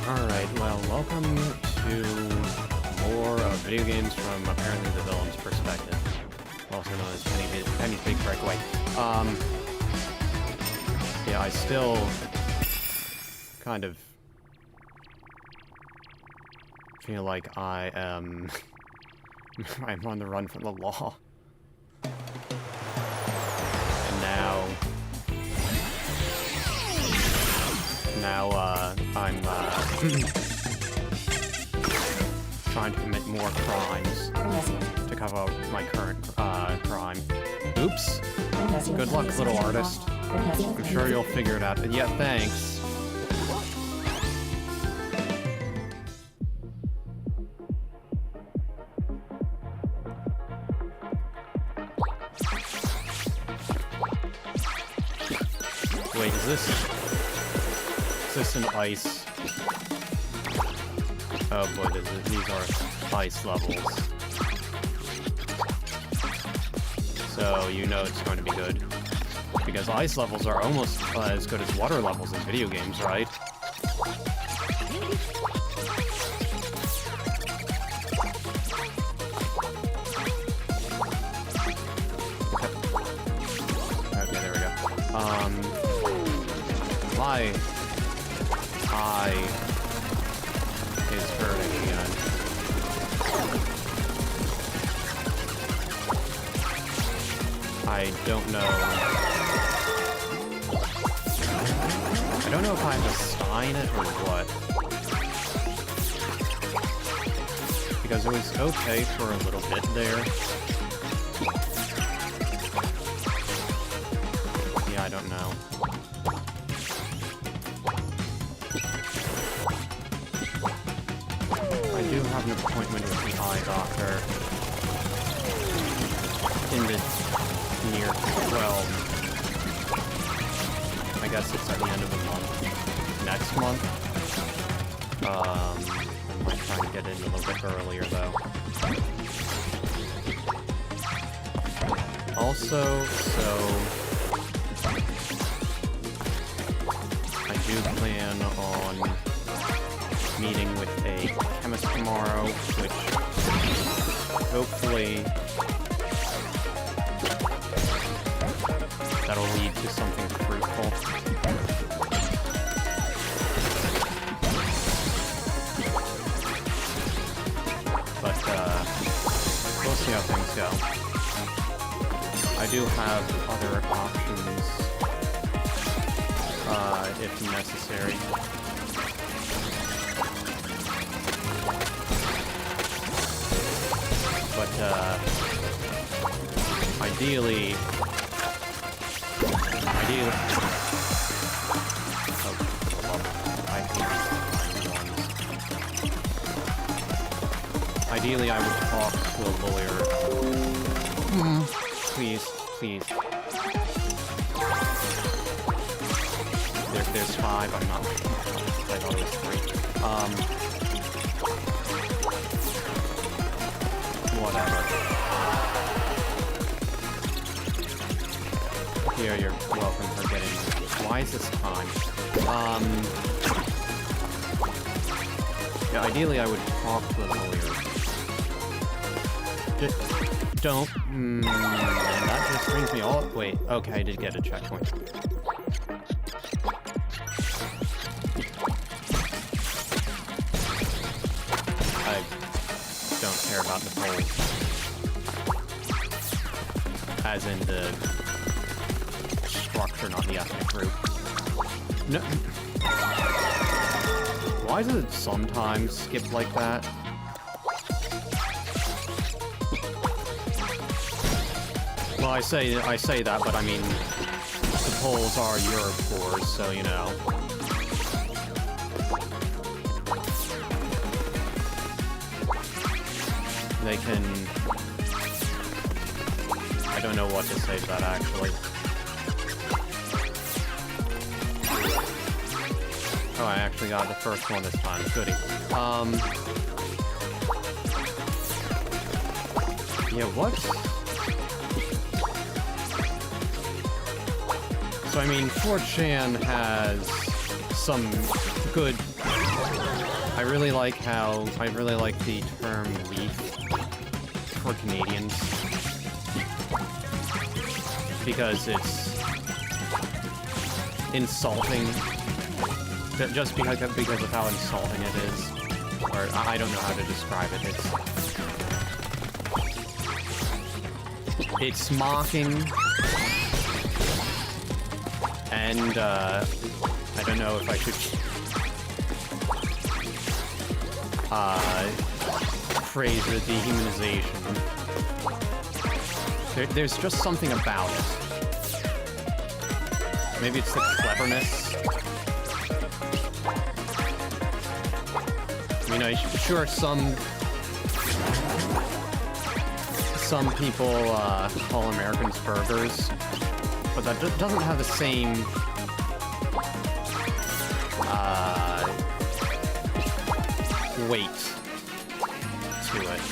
Alright, well, welcome to more video games from apparently the villain's perspective. Also known as Penny's Big Breakaway. Yeah, I still kind of feel like I am I'm on the run from the law. And now I'm trying to commit more crimes to cover up my current crime. Oops. Good luck, little artist. I'm sure you'll figure it out. Yeah, thanks. Wait, is this an ice? Oh boy, these are ice levels. So you know it's going to be good. Because ice levels are almost as good as water levels in video games, right? Okay, there we go. My eye is hurting again. I don't know if I have to sign it or what. Because it was okay for a little bit there. Yeah, I don't know. I do have an appointment with the eye doctor in the near, well, I guess it's at the end of the month. Next month? I might try to get in a little bit earlier, though. Also, so I do plan on meeting with a chemist tomorrow, which hopefully that'll lead to something fruitful. But, we'll see how things go. I do have other options, if necessary. But, ideally... Oh, I hate these ones. Ideally, I would talk to a lawyer. Please, please. There's 5, I'm not... I thought it was 3. Whatever. Here, you're welcome for getting... Why is this time? Yeah, ideally I would talk to a lawyer. Don't... that just brings me all... Wait, okay, I did get a checkpoint. I don't care about the polls. As in the structure, not the ethnic group. No. Why does it sometimes skip like that? Well, I say that, but I mean, the polls are Europe wars, so you know. They can... I don't know what to say to that, actually. Oh, I actually got the first one this time. Goody. Yeah, what? So, I mean, 4chan has some good I really like the term leaf for Canadians because it's insulting, just because of how insulting it is. Or I don't know how to describe it. It's mocking, and I don't know if I should phrase it dehumanization. There's just something about it. Maybe it's the cleverness. I mean, sure, some people call Americans burgers, but that doesn't have the same weight to it.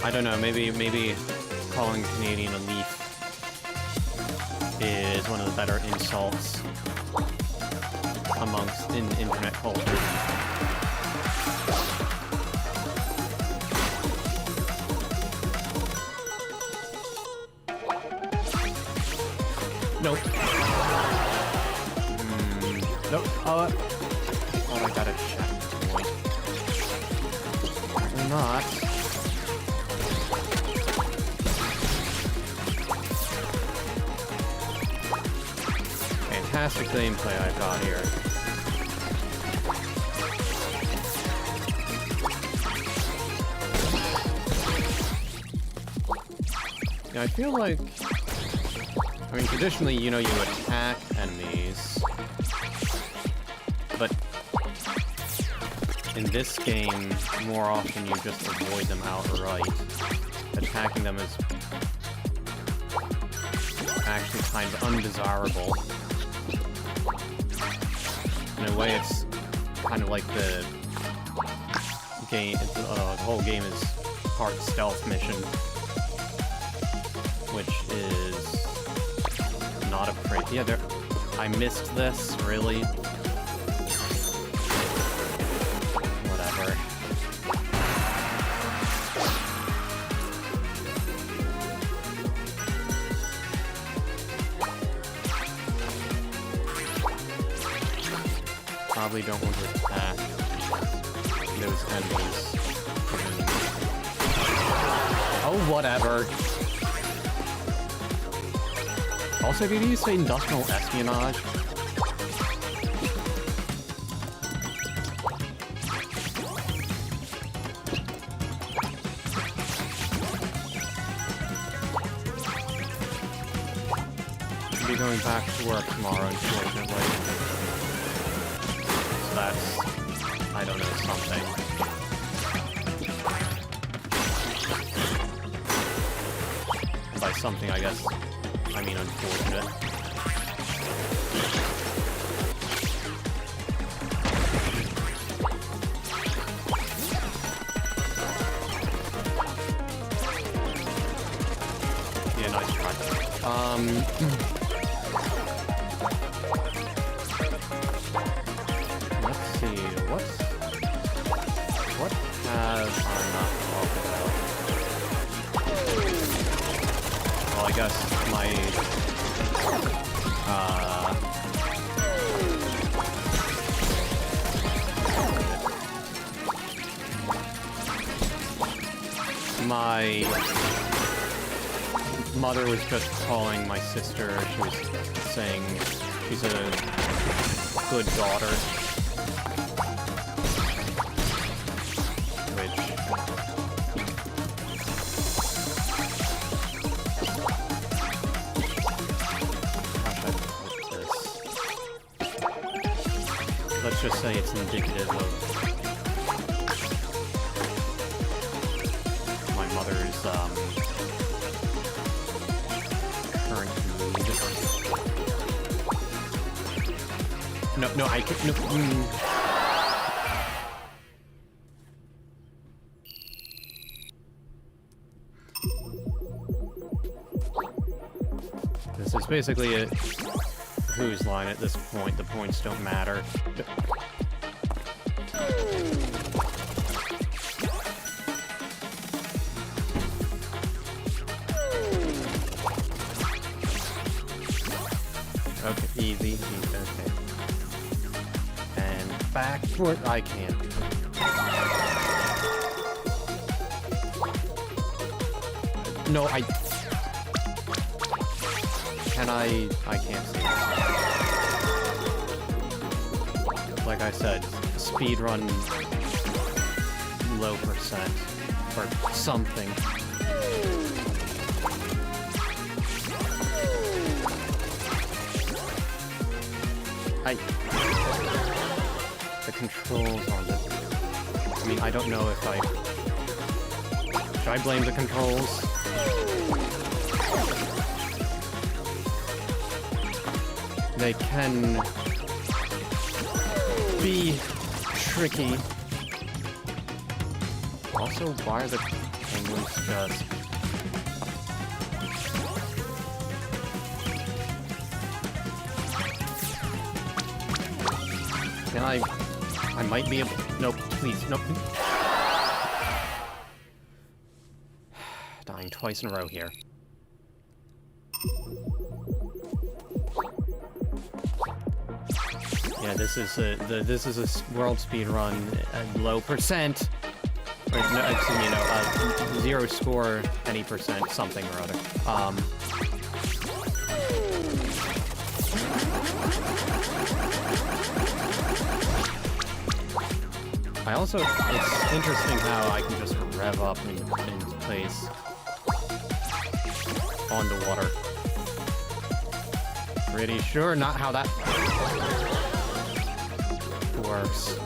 I don't know, maybe calling Canadian a leaf is one of the better insults in internet culture. Nope. Nope. Oh, I got a checkpoint. Apparently not. Fantastic gameplay I've got here. Yeah, I feel like... I mean, traditionally, you know, you attack enemies, but in this game, more often you just avoid them outright. Attacking them is actually kind of undesirable. In a way, it's kind of like the game, the whole game is part stealth mission, which is not a pretty... Yeah, I missed this, really? Whatever. Probably don't want to attack those enemies. Oh, whatever. Also, did you say industrial espionage? I'll be going back to work tomorrow, unfortunately. So that's, I don't know, something. And by something, I guess, I mean unfortunate. Yeah, nice try. Let's see, what have I not talked about? Well, I guess my my mother was just calling my sister. She was saying she's a good daughter. Which... let's just say it's indicative of my mother's current mood. No, I can't. No, This is basically a who's line at this point. The points don't matter. Okay, easy, okay. And backward, I can't. No, I can't see it. Like I said, speedrun low percent, or something. The controls on this. I mean, I don't know if should I blame the controls? They can be tricky. Also, why are the penguins just... Can I might be able... Nope, please, nope. Dying twice in a row here. Yeah, this is a world speed run at low percent. Or, no, excuse me, no, zero score, any percent, something or other. I also, it's interesting how I can just rev up in place on the water. Pretty sure not how that works.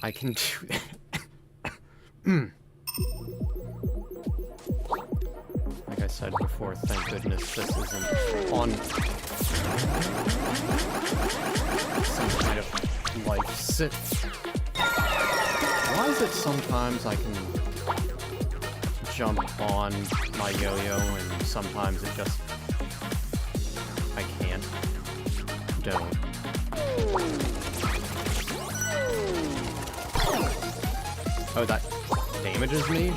I can do that. Like I said before, thank goodness this isn't on some kind of like sit. Why is it sometimes I can jump on my yo-yo and sometimes it just I can't? Don't. Oh, that damages me?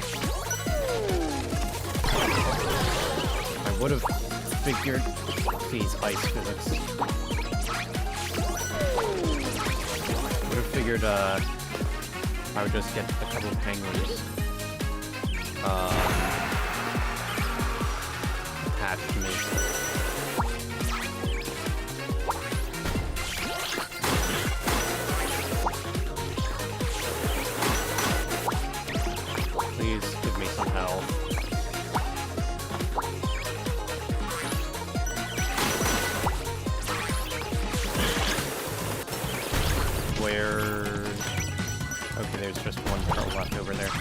I would have figured... Please, ice physics. Would have figured, I would just get a couple of penguins. Attached to me. Please give me some help. Where... Okay, there's just one turtle left over there.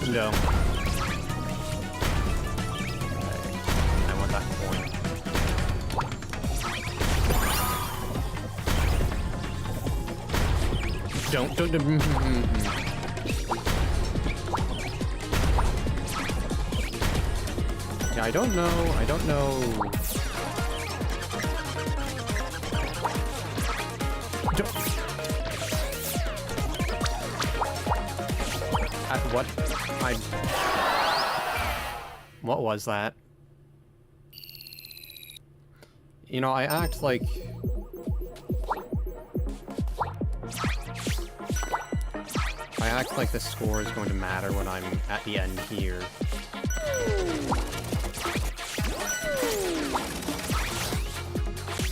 No. I want that point. Don't. Yeah, I don't know. What? What was that? You know, I act like... the score is going to matter when I'm at the end here.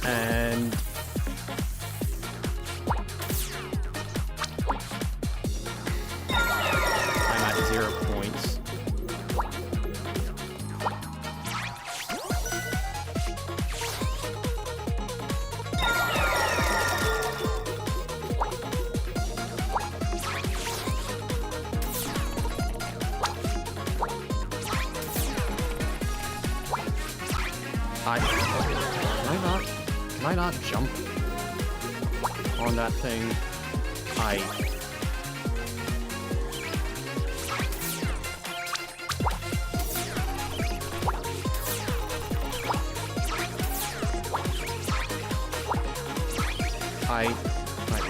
And... I'm at 0 points. Can I not jump on that thing?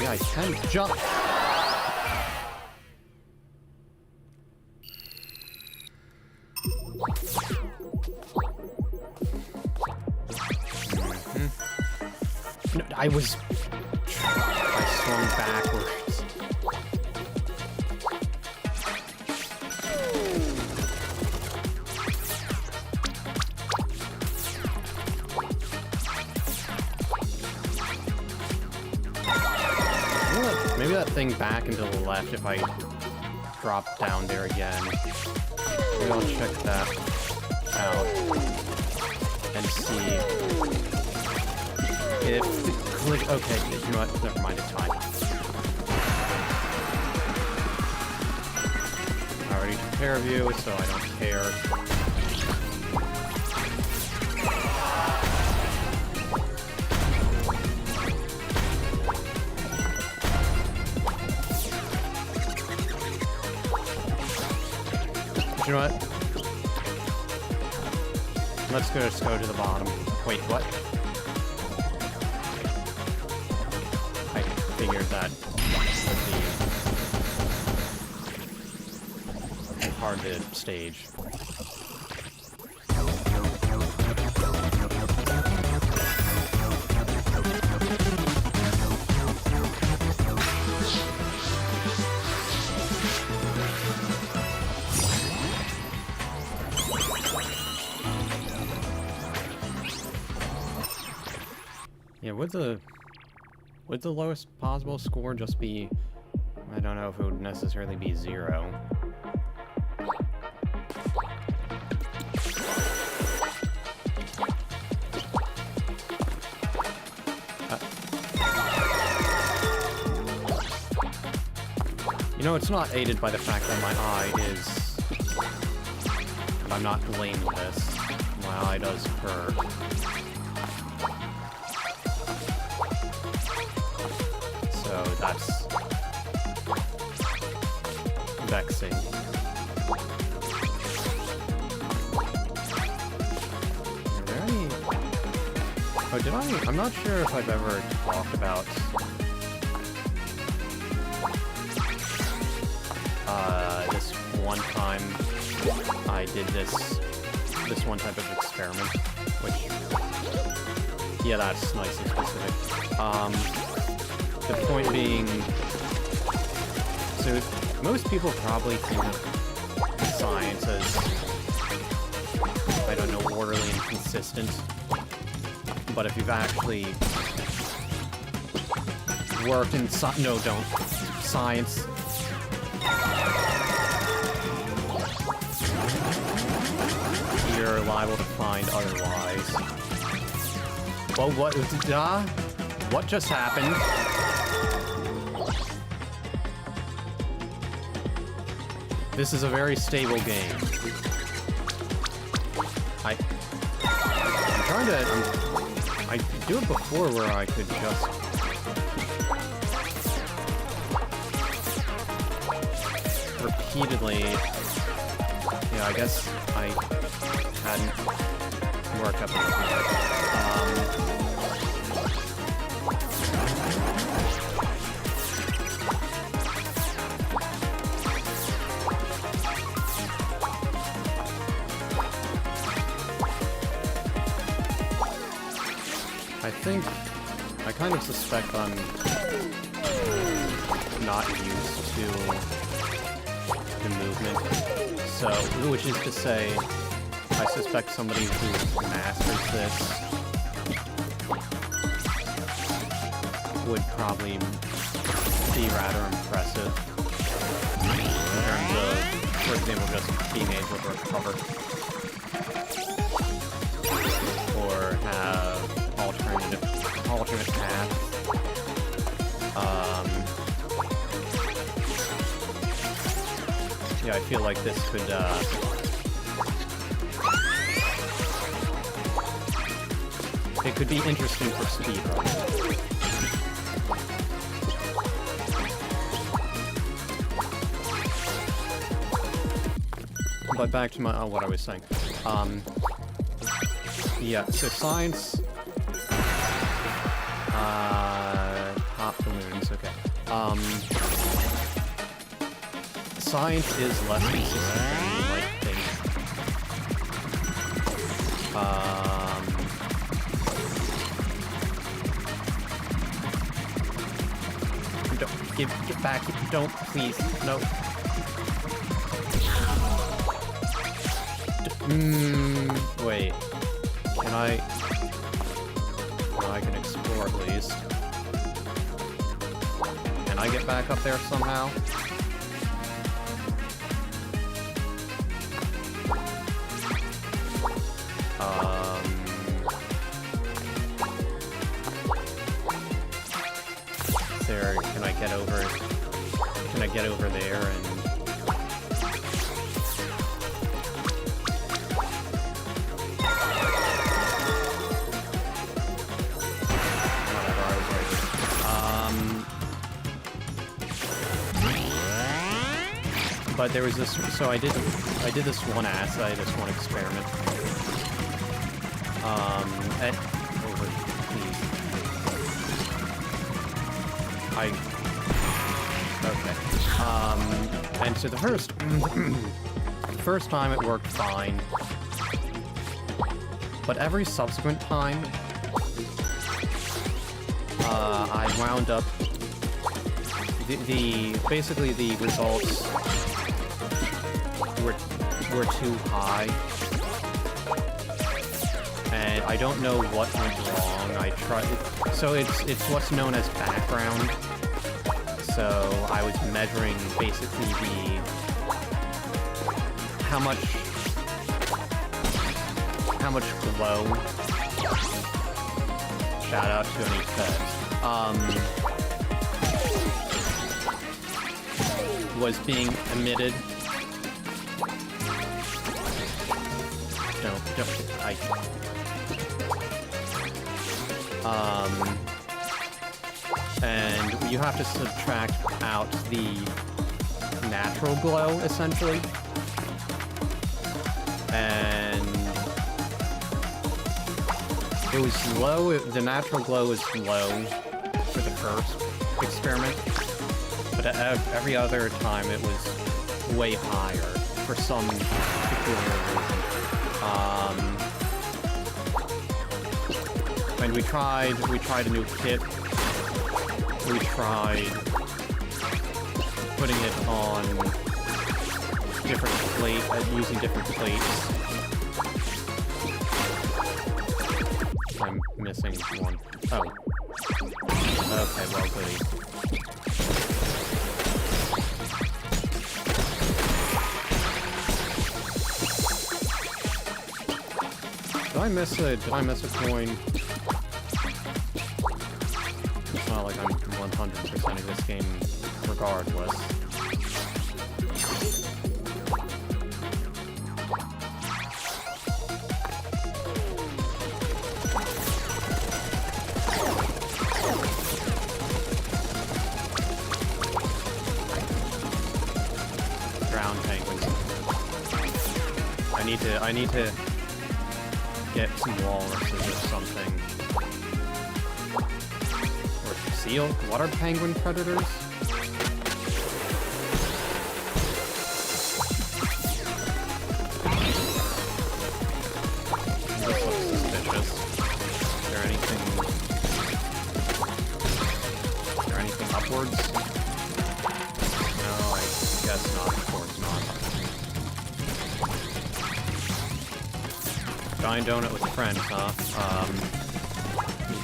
Yeah, I can jump. No, I swung backwards. Maybe that thing back and to the left if I drop down there again. Maybe I'll check that out and see if the click. Okay, you know what? Never mind, it's fine. I already took care of you, so I don't care. You know what? Let's just go to the bottom. Wait, what? I figured that would be hard to stage. Yeah, would the lowest possible score just be, I don't know if it would necessarily be 0. You know, it's not aided by the fact that my eye is, and I'm not blaming this, my eye does hurt. So that's vexing. Are there any... Oh, did I'm not sure if I've ever talked about this one time I did this one type of experiment, which, yeah, that's nice and specific. The point being, so most people probably think of science as, I don't know, orderly and consistent. But if you've actually worked in science, you're liable to find otherwise. Well, what just happened? This is a very stable game. I'm trying to... I do it before where I could just... repeatedly... Yeah, I guess I hadn't worked up enough. I kind of suspect I'm not used to the movement. So, which is to say, I suspect somebody who masters this would probably be rather impressive in terms of, for example, just being able to recover or have alternate paths. Yeah, I feel like this could It could be interesting for speedrun. But back to my what I was saying. Yeah, so science. Hot balloons. Okay. Science is less consistent than you might think. Don't get back. Don't please. No. Wait. Can I? Well, I can explore at least. Can I get back up there somehow? There, can I get over? Can I get over there and? But there was this, so I did this one assay, this one experiment. Over, please. Okay. And so the first time it worked fine. But every subsequent time, I wound up, basically the results were too high, and I don't know what went wrong. I tried, so it's what's known as background. So I was measuring basically how much glow. Shout out to any feds. Was being emitted. And you have to subtract out the natural glow, essentially. And it was low, the natural glow was low for the first experiment, but every other time it was way higher for some peculiar reason. And we tried a new kit. We tried putting it on different using different plates. I'm missing one. Oh. Okay, well, goody. Did I miss a coin? It's not like I'm 100%ing this game regardless. Drowned penguins. I need to get some walruses or something. Or seal? What are penguin predators? This looks suspicious. Is there anything upwards? No, I guess not. Of course not. Giant donut with friends, huh?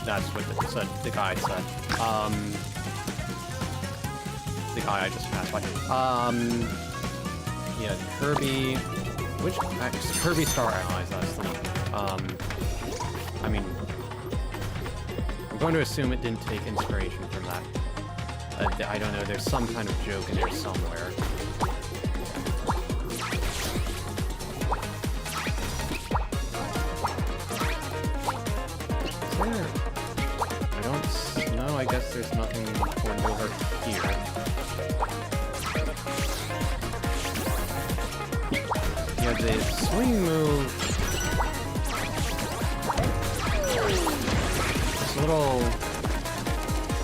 That's what the guy said. The guy I just passed by. Yeah, Kirby. Which Kirby Star Allies? That's the one. I mean, I'm going to assume it didn't take inspiration from that. I don't know. There's some kind of joke in there somewhere. guess there's nothing important over here. Yeah, the swing move... It's a little...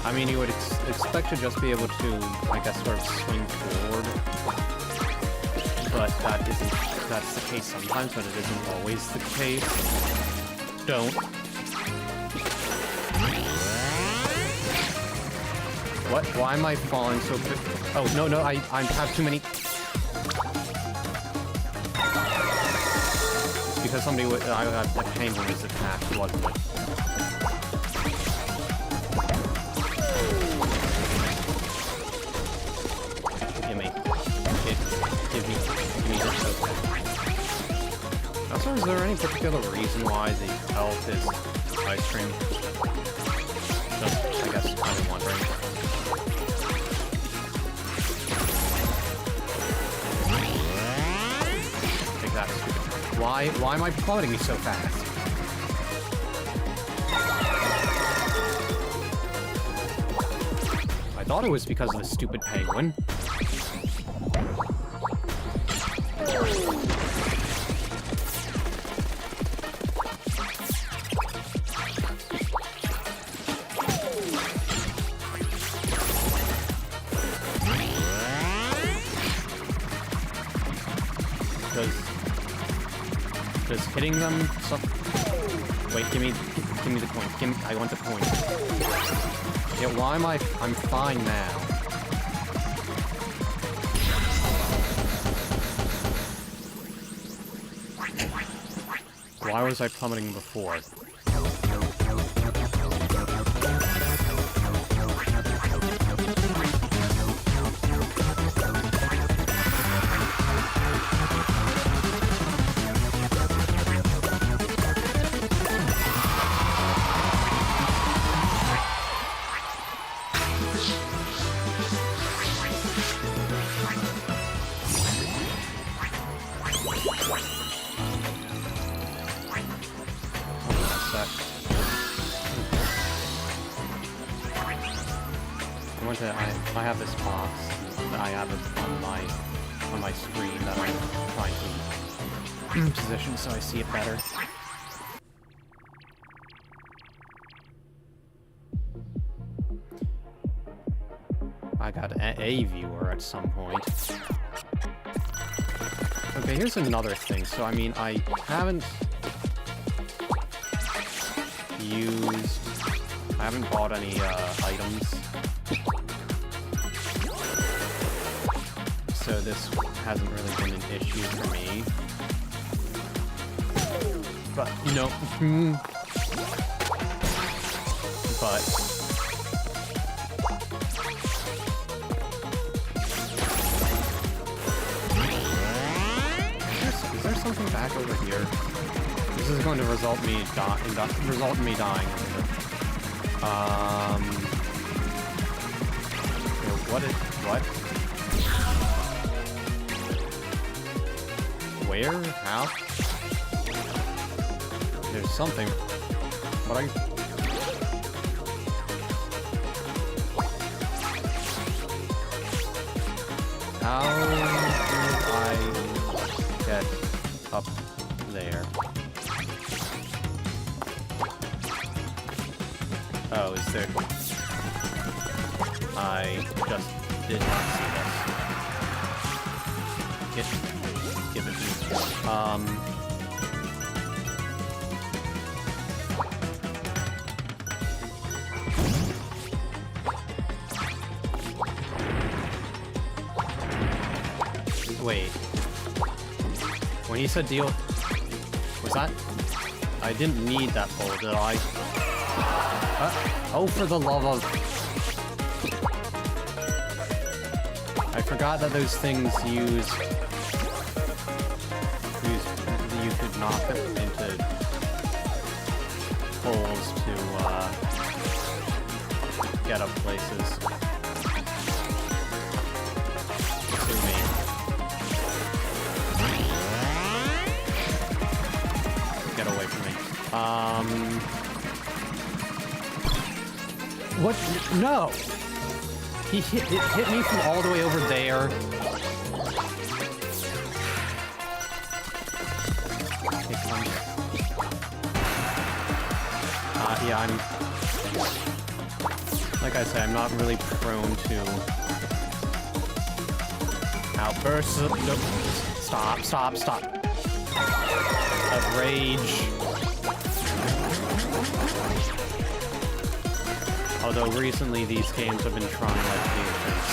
I mean, you would expect to just be able to, I guess, sort of swing forward. But that's the case sometimes, but it isn't always the case. Don't. What? Why am I falling so quick? Oh, no, I have too many... It's because somebody would... a penguin was attacked, wasn't it? Give me this okay. Also, is there any particular reason why the health is ice cream? Just, I guess, kind of wondering. Take that, stupid. Why am I plummeting me so fast? I thought it was because of the stupid penguin. Does hitting them suck? Wait, give me the coin. I want the coin. Yeah, why am I'm fine now. Why was I plummeting before? I have this box that I have on my screen that I'm trying to position so I see it better. I got a viewer at some point. Okay, here's another thing. So I mean, I haven't bought any items. So this hasn't really been an issue for me. But, you know, but... Is there something back over here? This is going to result in me dying. What? Where? How? There's something. What How do I get up there? Oh, is there... I just did not see this. Give it to me. Wait. When you said deal... Was that... I didn't need that pole, did I? Oh, for the love of... I forgot that those things you could knock them into holes to get up places. To me. Get away from me. What? No! He hit me from all the way over there. Okay, come on. Yeah, I'm... Like I say, I'm not really prone to outbursts. No. Stop, stop, stop. Of rage. Although recently these games have been trying like patience.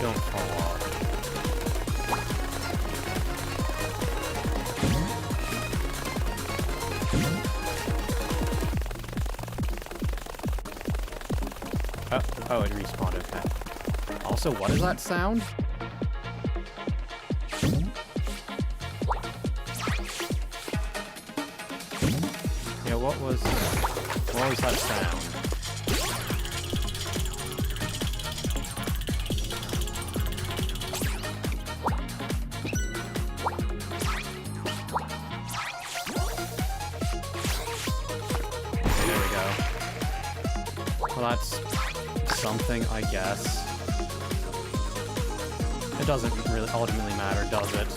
Don't fall off. Oh, it respawned, okay. Also, what is that sound? Yeah, what was that sound? Okay, there we go. Well, that's something, I guess. It doesn't really ultimately matter, does it?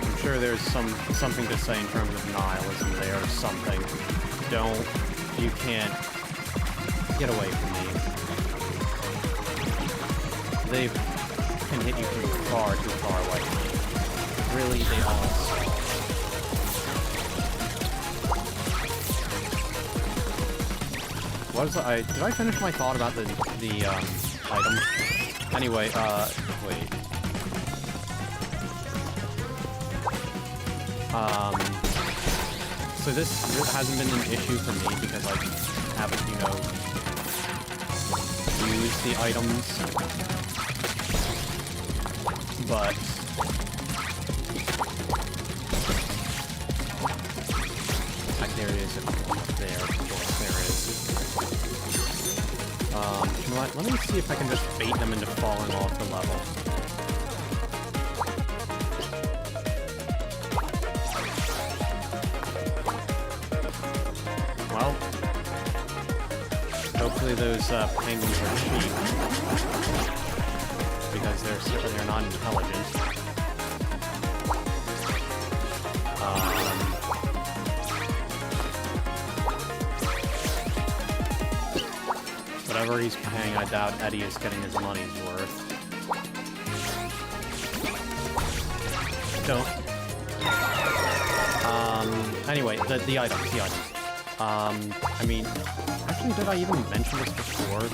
I'm sure there's something to say in terms of nihilism there or something. You can't get away from me. They can hit you from far too far away. Really, they all suck. What is did I finish my thought about the item? Anyway, wait. So this hasn't been an issue for me because I haven't, used the items. But there it is. There, of course, there it is. You know what? Let me see if I can just bait them into falling off the level. Well, hopefully those penguins are cheap because they're not intelligent. Whatever he's paying, I doubt Eddie is getting his money's worth. Don't. Anyway, the items. I mean, actually, did I even mention this before?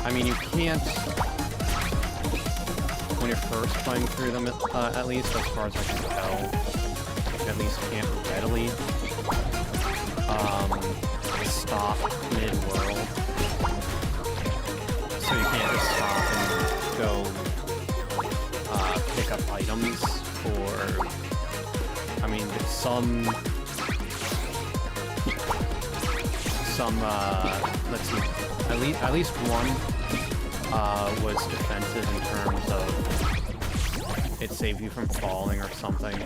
I mean, you can't, when you're first playing through them, at least, as far as I can tell, you at least can't readily stop mid-world. So you can't just stop and go pick up items for, I mean, some let's see, at least one was defensive in terms of it saved you from falling or something.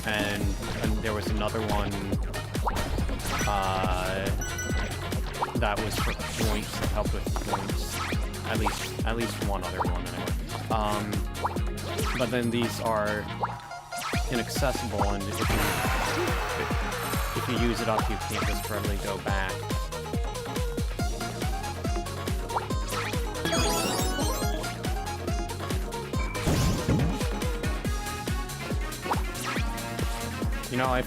And there was another one that was for points, that helped with points. At least one other one anyway. But then these are inaccessible, and if you use it up, you can't just readily go back. You know,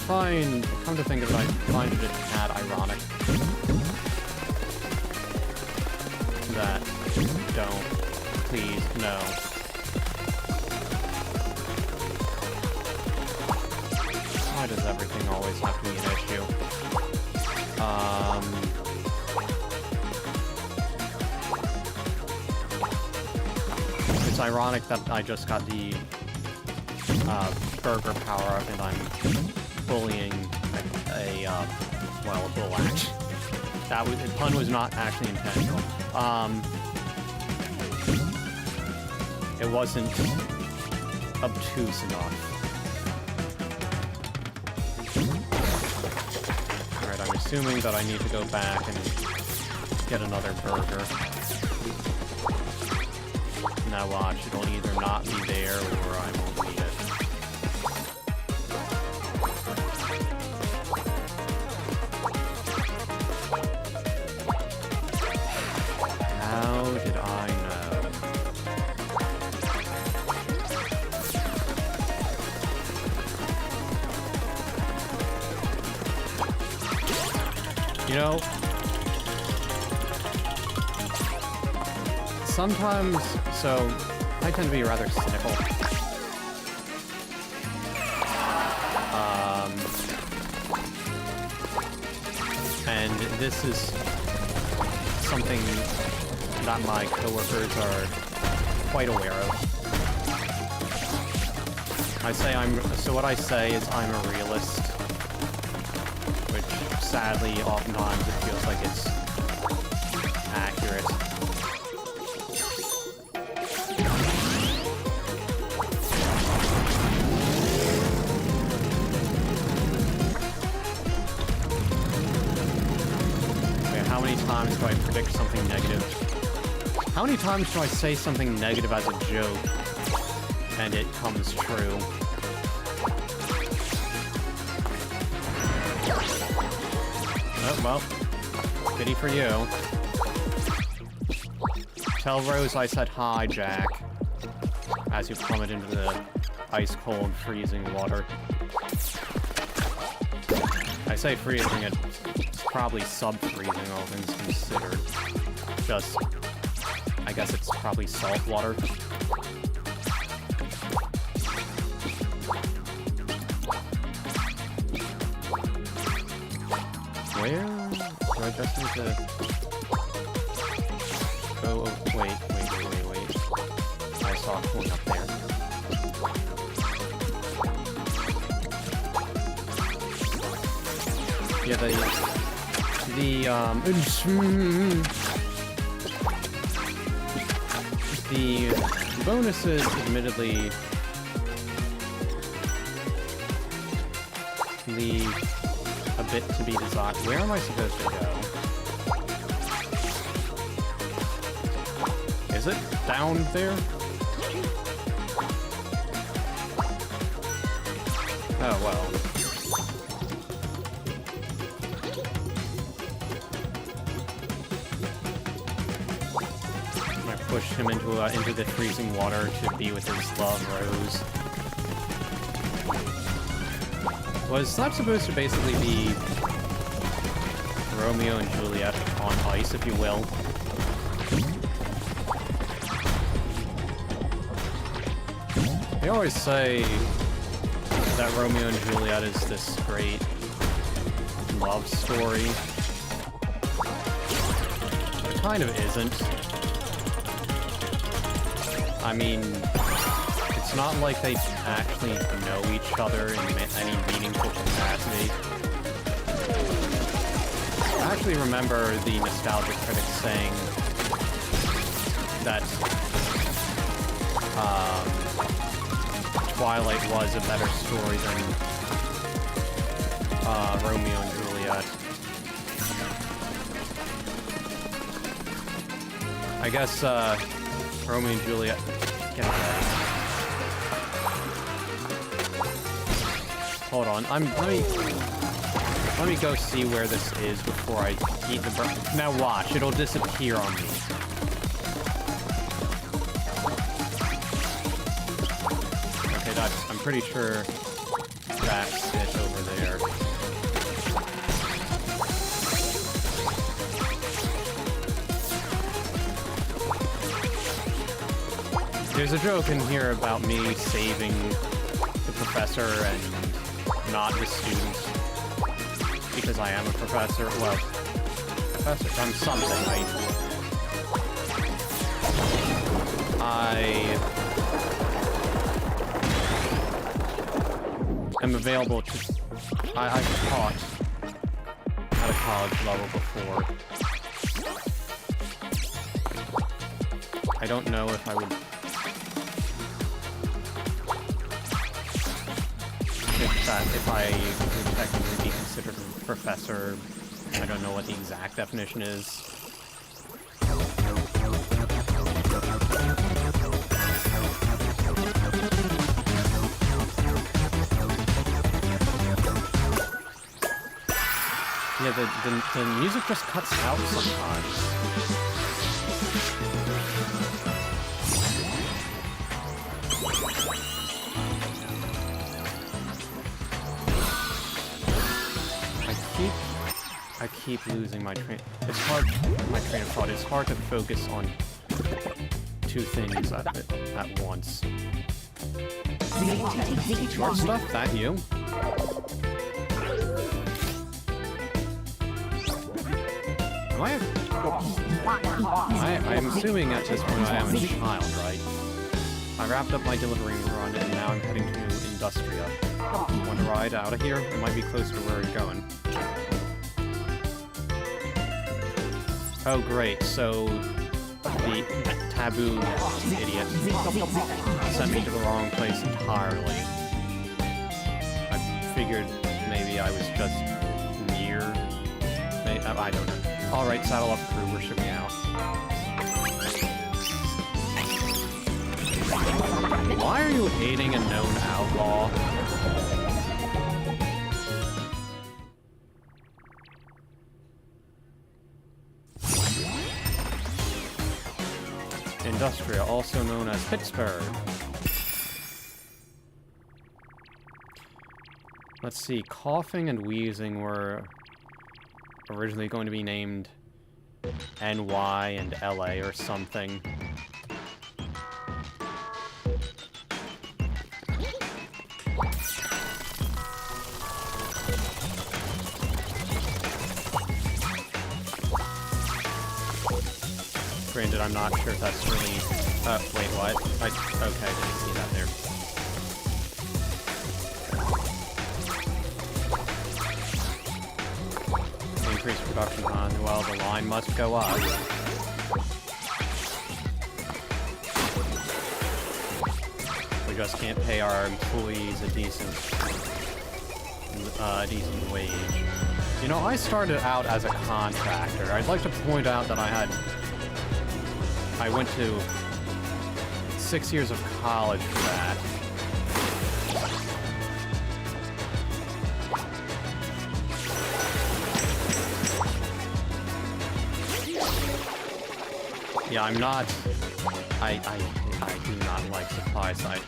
come to think of it, I find it a tad ironic that, don't, please, no. Why does everything always have to be an issue? ironic that I just got the burger power-up and I'm bullying well, a bull axe. The pun was not actually intentional. It wasn't obtuse enough. Alright, I'm assuming that I need to go back and get another burger. Now watch, it'll either not be there or I won't need it. How did I know? You know, sometimes, so I tend to be rather cynical. And this is something that my coworkers are quite aware of. So what I say is I'm a realist, which sadly oftentimes it feels like it's accurate. Okay, how many times do I predict something negative? How many times do I say something negative as a joke, and it comes true? Oh, well, pity for you. Tell Rose I said hi, Jack, as you plummet into the ice-cold, freezing water. I say freezing, it's probably sub-freezing, all things considered. Just, I guess it's probably salt water. Where? Do I just need to go? Oh, wait. I saw a point up there. Yeah, the bonuses, admittedly, leave a bit to be desired. Where am I supposed to go? Is it down there? Oh, well. I pushed him into the freezing water to be with his love, Rose. Was that supposed to basically be Romeo and Juliet on ice, if you will? They always say that Romeo and Juliet is this great love story. It kind of isn't. I mean, it's not like they actually know each other in any meaningful capacity. I actually remember the nostalgia critics saying that Twilight was a better story than Romeo and Juliet. I guess Romeo and Juliet. Get out of there. Hold on. Let me go see where this is before I eat the burger. Now watch, it'll disappear on me. Okay, I'm pretty sure that's it over there. There's a joke in here about me saving the professor and not the students. Because I am a professor. Well, professor, I'm something, right? I am available to... I've taught at a college level before. I don't know if I would... If I would technically be considered a professor. I don't know what the exact definition is. Yeah, the music just cuts out sometimes. I keep losing my train. It's hard. My train of thought. It's hard to focus on two things at once. Short stuff? That you? Am I'm assuming at this point I am a child, right? I wrapped up my delivery run and now I'm heading to Industria. Want to ride out of here? It might be closer to where we're going. Oh great, so the taboo idiot sent me to the wrong place entirely. I figured maybe I was just near... I don't know. Alright, saddle up crew, we're shipping out. Why are you hating a known outlaw? Industria, also known as Pittsburgh. Let's see, coughing and wheezing were originally going to be named NY and LA or something. Granted, I'm not sure if that's really... wait, what? Okay, I didn't see that there. Increase production on, well, the line must go up. We just can't pay our employees a decent wage. You know, I started out as a contractor. I'd like to point out that I went to 6 years of college for that. Yeah, I'm not... I do not like supply side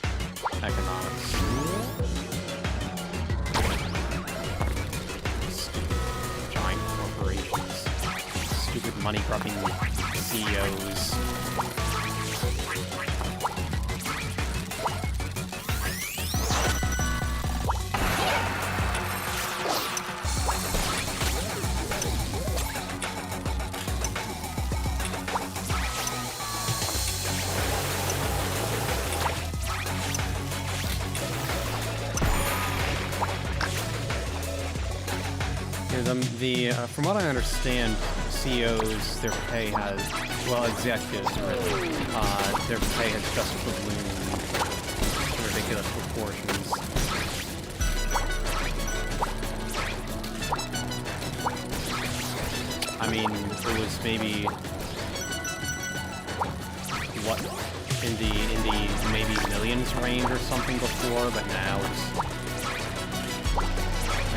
economics. Stupid giant corporations. Stupid money-grubbing CEOs. From what I understand, CEOs, their pay has, well, executives really, their pay has just ballooned to ridiculous proportions. I mean, it was maybe what in the maybe millions range or something before, but now it's.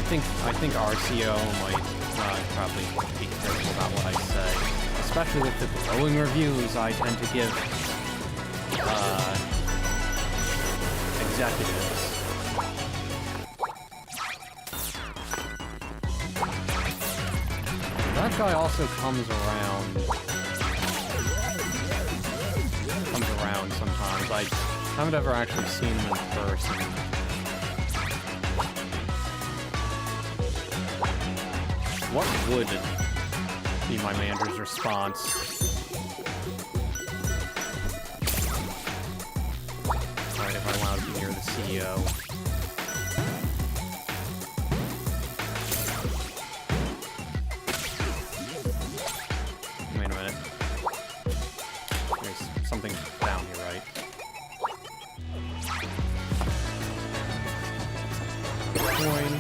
I think our CEO might probably be careful about what I say, especially with the glowing reviews I tend to give executives. That guy also comes around sometimes. I haven't ever actually seen him in person. What would be my manager's response? allowed near the CEO. Wait a minute. There's something down here, right? Coin.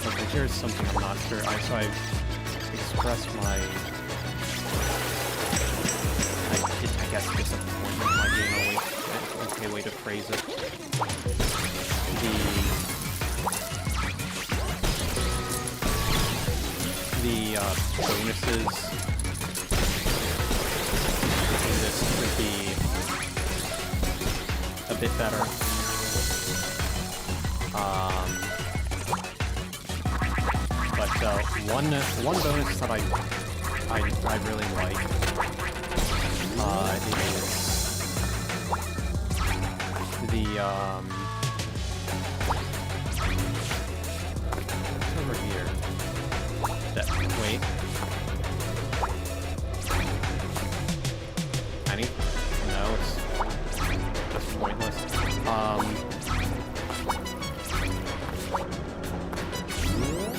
Okay, here's something I'm not sure. So I've expressed my, I guess, disappointment might be an okay way to phrase it. The bonuses in this could be a bit better. But one bonus that I really like is the what's over here? Wait. Any? No, it's just pointless.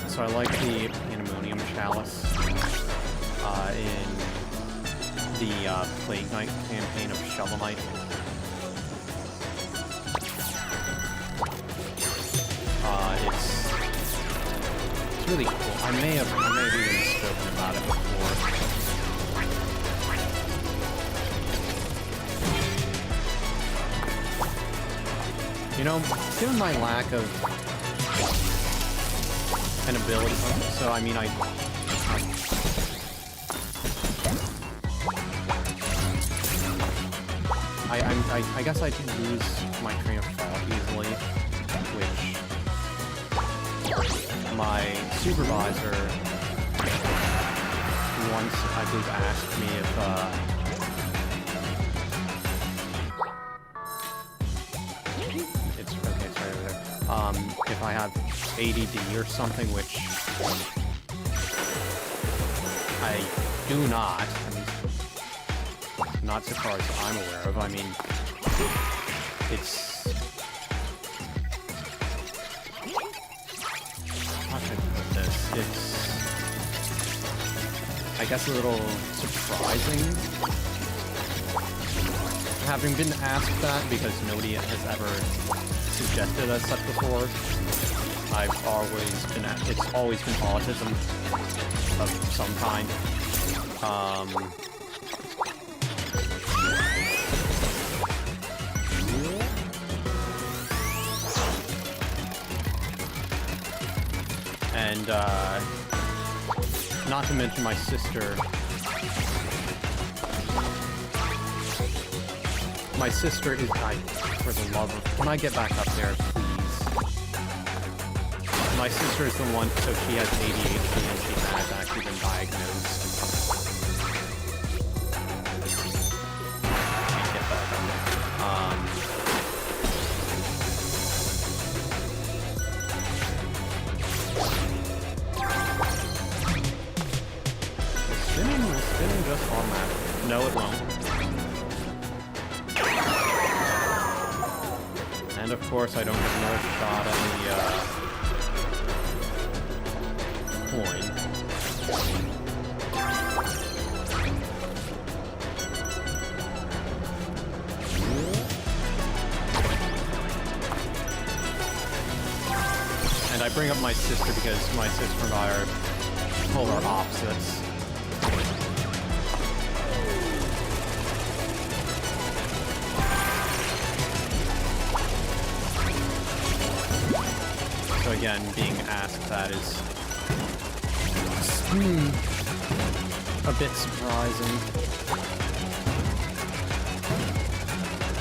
So I like the Pandemonium Chalice in the Plague Knight campaign of Shovel Knight. It's really cool. I may have even spoken about it before. You know, given my lack of an ability, so I mean, I guess I can lose my train of thought easily, which my supervisor once, I believe, asked me if, it's right over there, if I have ADD or something, which I do not. I mean, not so far as I'm aware of. I mean, it's... How should I put this? It's, I guess, a little surprising having been asked that, because nobody has ever suggested as such before. It's always been autism of some kind. And, not to mention my sister. My sister is, for the love of, can I get back up there, please? My sister is the one, so she has ADHD and she has actually been diagnosed. Can't get back up there. Will spinning just automatically? No, it won't. And of course, I don't get another shot at the coin. And I bring up my sister because my sister and I are polar opposites. So again, being asked that is a bit surprising.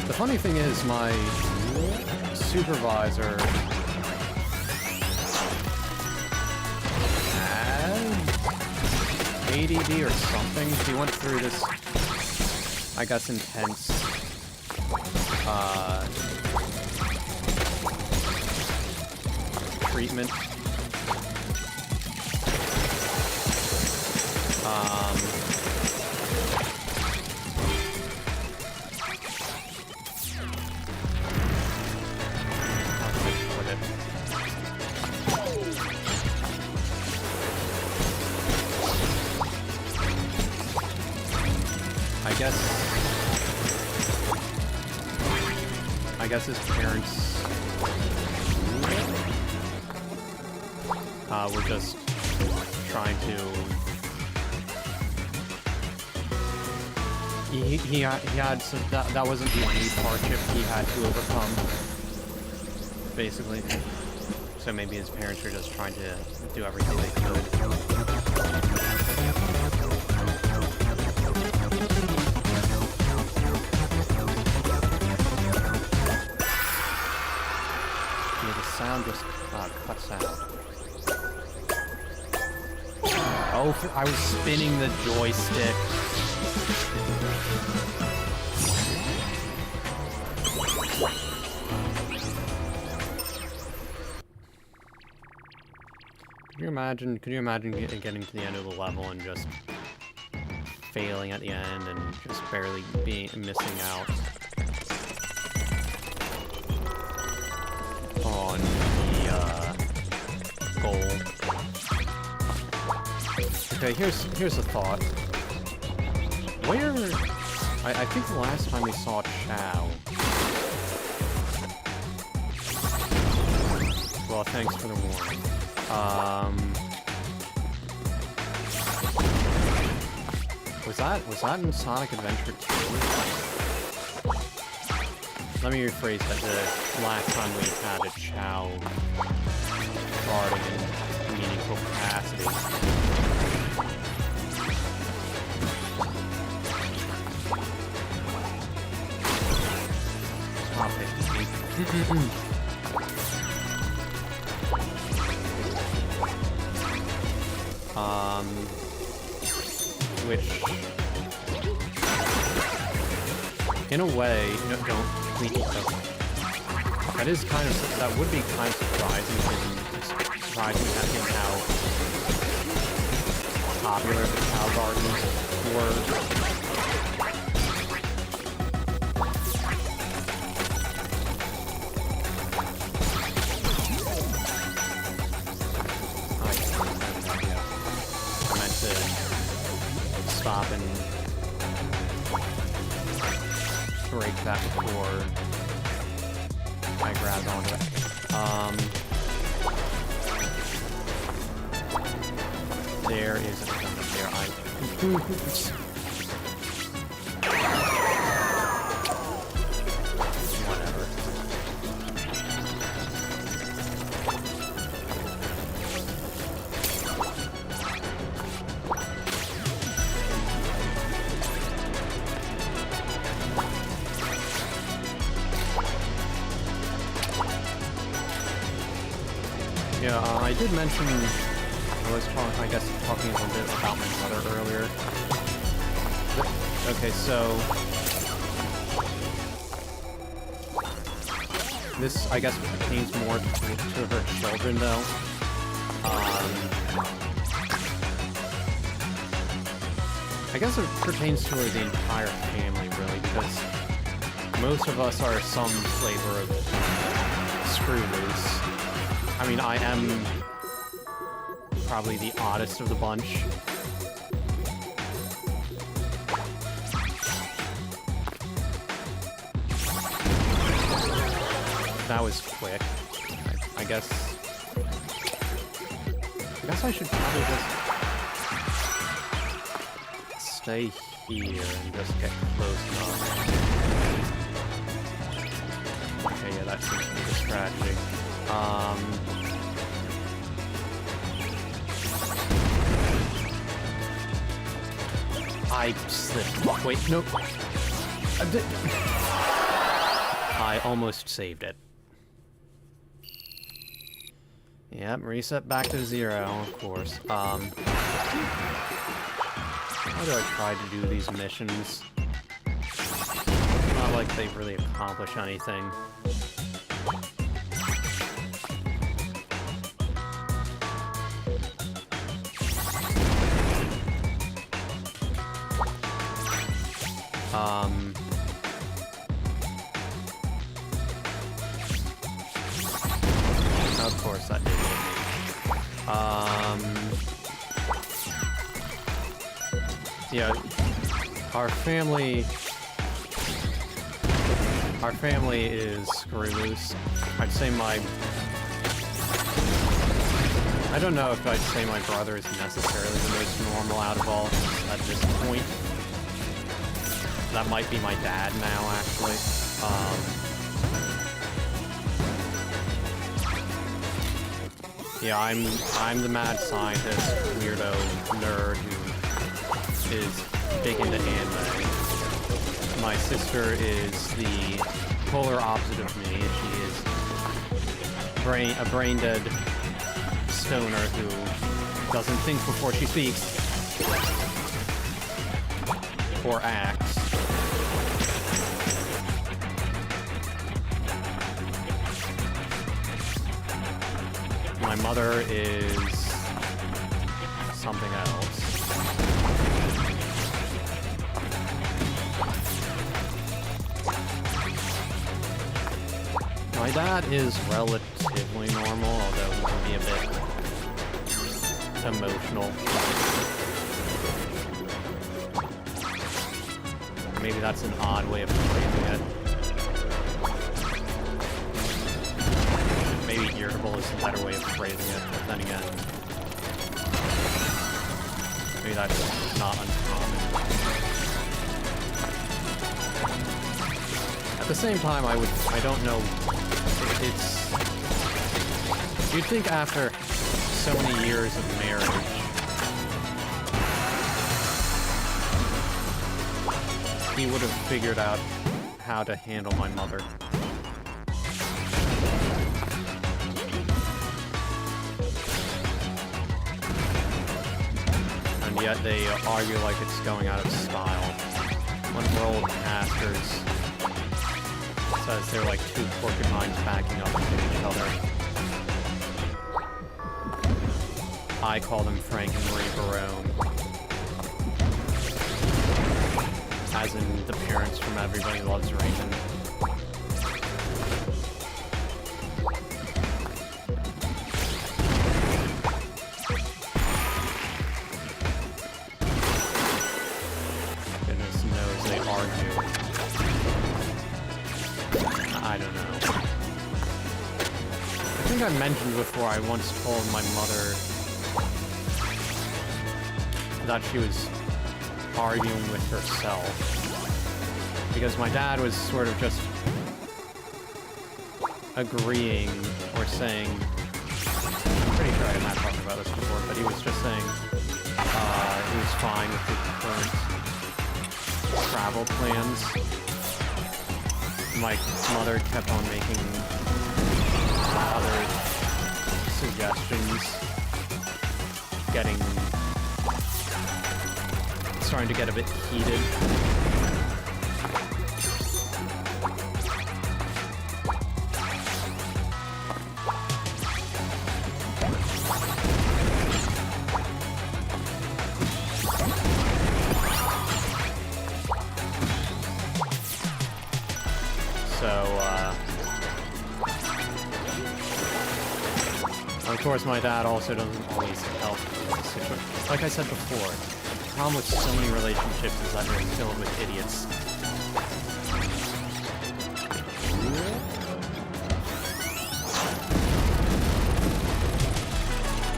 The funny thing is, my supervisor had ADD or something. He went through this, I guess, intense treatment. I guess his parents were just trying to. He had some that wasn't the only hardship he had to overcome, basically. So maybe his parents were just trying to do everything they could. Yeah, the sound just cuts out. Oh, I was spinning the joystick. Could you imagine getting to the end of the level and just failing at the end and just barely missing out on the goal? Okay, here's a thought. Where I think the last time we saw Chow. Well, thanks for the warning. Was that in Sonic Adventure 2? Let me rephrase that. The last time we had a Chow guarding in meaningful capacity. Stop it. Which, in a way, that is kind of, that would be kind of surprising in how popular the Cow Gardens were. Stop and break that before I grabbed onto it. There is a thing there. Whatever. Yeah, I did mention, I was talking a little bit about my mother earlier. Okay, so this, I guess, pertains more to her children, though. I guess it pertains to the entire family, really, because most of us are some flavor of screw loose. I mean, I am probably the oddest of the bunch. That was quick. I guess I should probably just stay here and just get close enough. Okay, yeah, that seems to be the strategy. I slipped. Wait, nope. I almost saved it. Yep, reset back to 0, of course. How do I try to do these missions? Not like they really accomplish anything. Of course that did hit me. Yeah. Our family is screw loose. I'd say I don't know if I'd say my brother is necessarily the most normal out of all at this point. That might be my dad now, actually. Yeah, I'm the mad scientist, weirdo, nerd who is big into anime. My sister is the polar opposite of me. She is a brain-dead stoner who doesn't think before she speaks or acts. My mother is something else. My dad is relatively normal, although he can be a bit emotional. Maybe that's an odd way of phrasing it. Maybe irritable is a better way of phrasing it, but then again, maybe that's not uncommon. At the same time, I don't know, you'd think after so many years of marriage, he would have figured out how to handle my mother. And yet they argue like it's going out of style. One of our old pastors says they're like two porcupines backing up into each other. I call them Frank and Marie Barone. As in the parents from Everybody Loves Raymond. Goodness knows they argue. I don't know. I think I mentioned before I once told my mother that she was arguing with herself. Because my dad was sort of just agreeing or saying, I'm pretty sure I have talked about this before, but he was just saying he was fine with the current travel plans. My mother kept on making other suggestions, starting to get a bit heated. Of course, my dad also doesn't always help in this situation. Like I said before, the problem with so many relationships is that they're filled with idiots.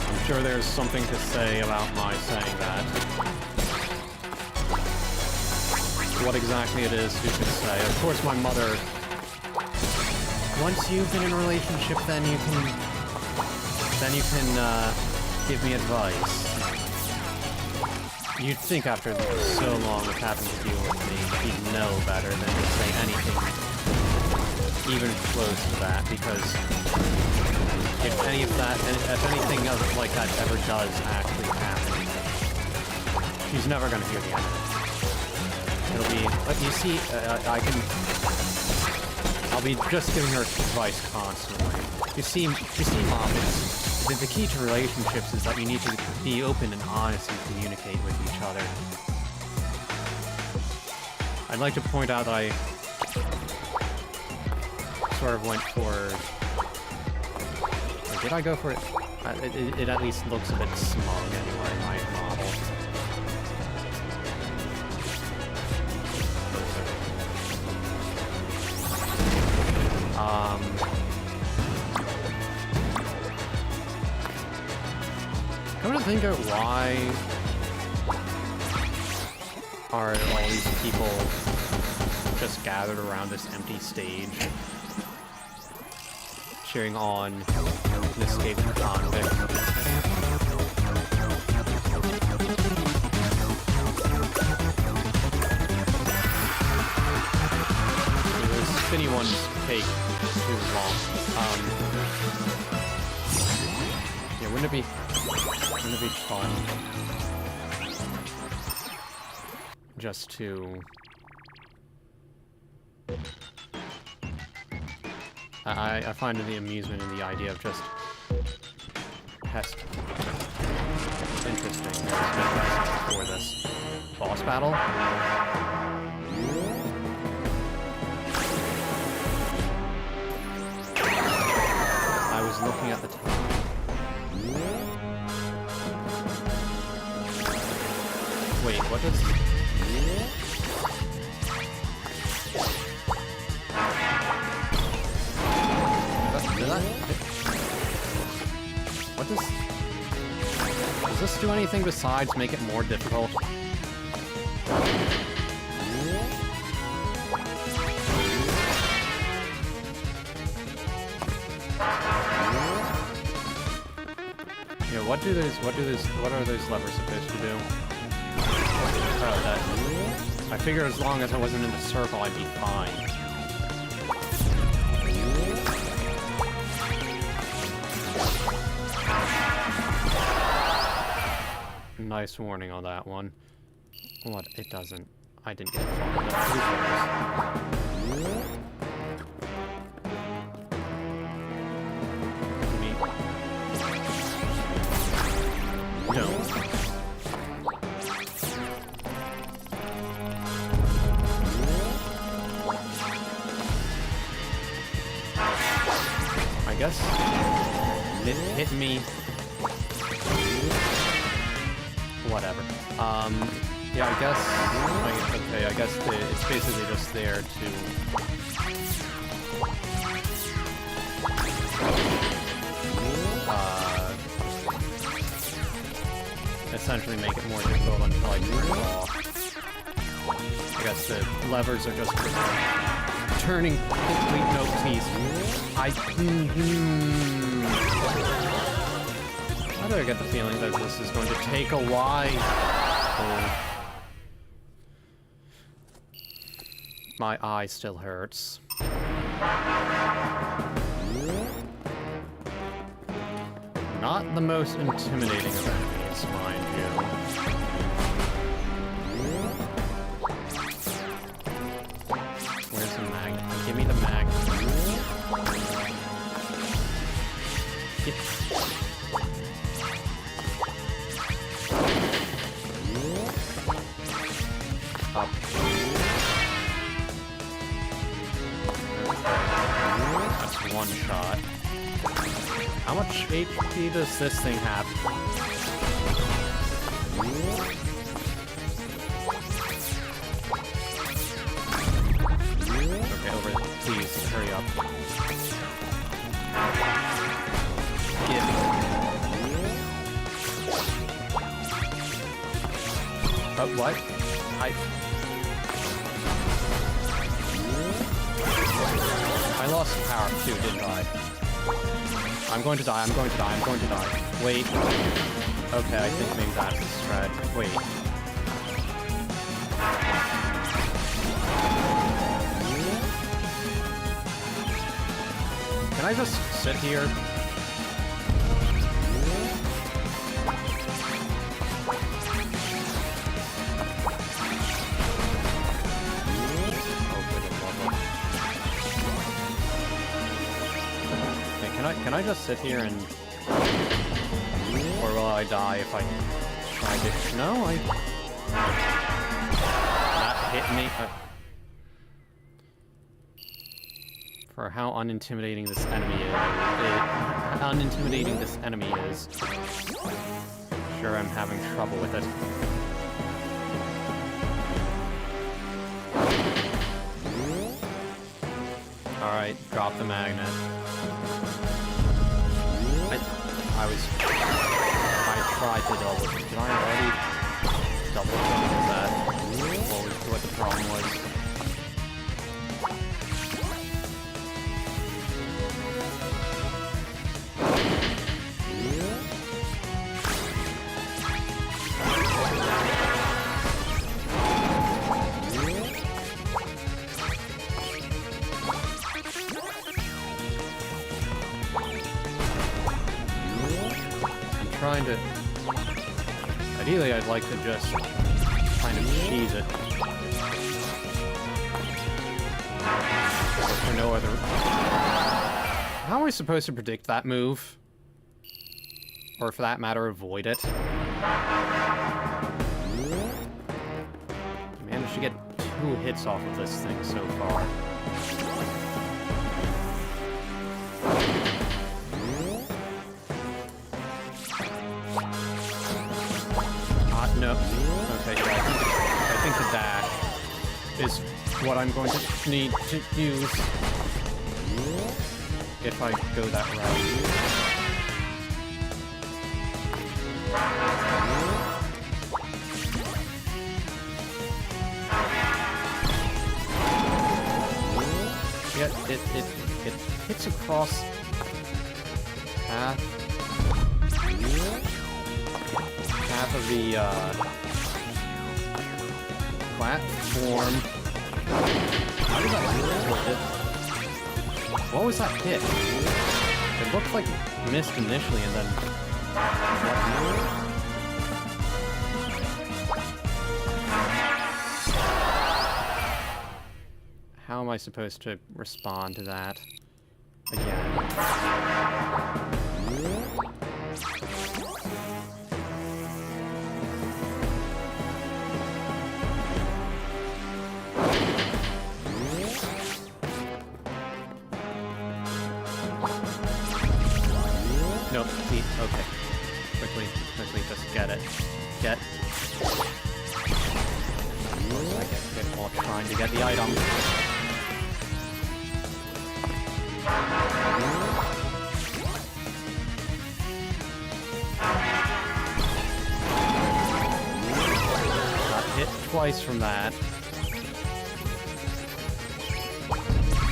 I'm sure there's something to say about my saying that. What exactly it is, who can say? Of course, my mother... Once you've been in a relationship, then you can give me advice. You'd think after so long of having to deal with me, he'd know better than to say anything even close to that, because if anything like that ever does actually happen, she's never going to hear the end of it. It'll be, but you see, I'll be just giving her advice constantly. You see, Mom, the key to relationships is that you need to be open and honest and communicate with each other. I'd like to point out that I sort of went for... Or did I go for it? It at least looks a bit smug anyway, my model. think of why are all these people just gathered around this empty stage, cheering on an escaped convict. The spinny ones take too long. Yeah, wouldn't it be fun just to... I find the amusement in the idea of just interesting for this boss battle. I was looking at the time. Wait, what is... What does this do anything besides make it more difficult? Yeah, what are those levers supposed to do? Oh, that... I figure as long as I wasn't in the circle, I'd be fine. Nice warning on that one. What? It doesn't. I didn't get it. No. I guess it hit me. Whatever. Yeah, I guess... okay, I guess it's basically just there to... essentially make it more difficult until I turn it off. I guess the levers are just for turning complete no please. How do I get the feeling that this is going to take a while? My eye still hurts. Not the most intimidating of enemies, mind you. Where's the magnet? Give me the magnet. Up. That's one shot. How much HP does this thing have? Okay, over. Please, hurry up. Give me. But what? I lost some power too, didn't I? I'm going to die, I'm going to die, I'm going to die. Wait. Okay, I think maybe that's a strat. Wait. Can I just sit here? Can I just sit here and... or will I die if I try to... No, that hit me. For how unintimidating this enemy is. Sure, I'm having trouble with it. Alright, drop the magnet. I try to double. Did I already double jump? Is that what the problem was? Trying to... Ideally, I'd like to just kind of cheese it. For no other... How am I supposed to predict that move? Or for that matter, avoid it? I managed to get 2 hits off of this thing so far. No. Okay, yeah, I think the dash is what I'm going to need to use if I go that route. Yeah, it hits across half of the platform. How did that hit? What was that hit? It looked like it missed initially and then... How am I supposed to respond to that again? Nope, okay. Quickly, just get it. Get. I get while trying to get the item. Got hit twice from that.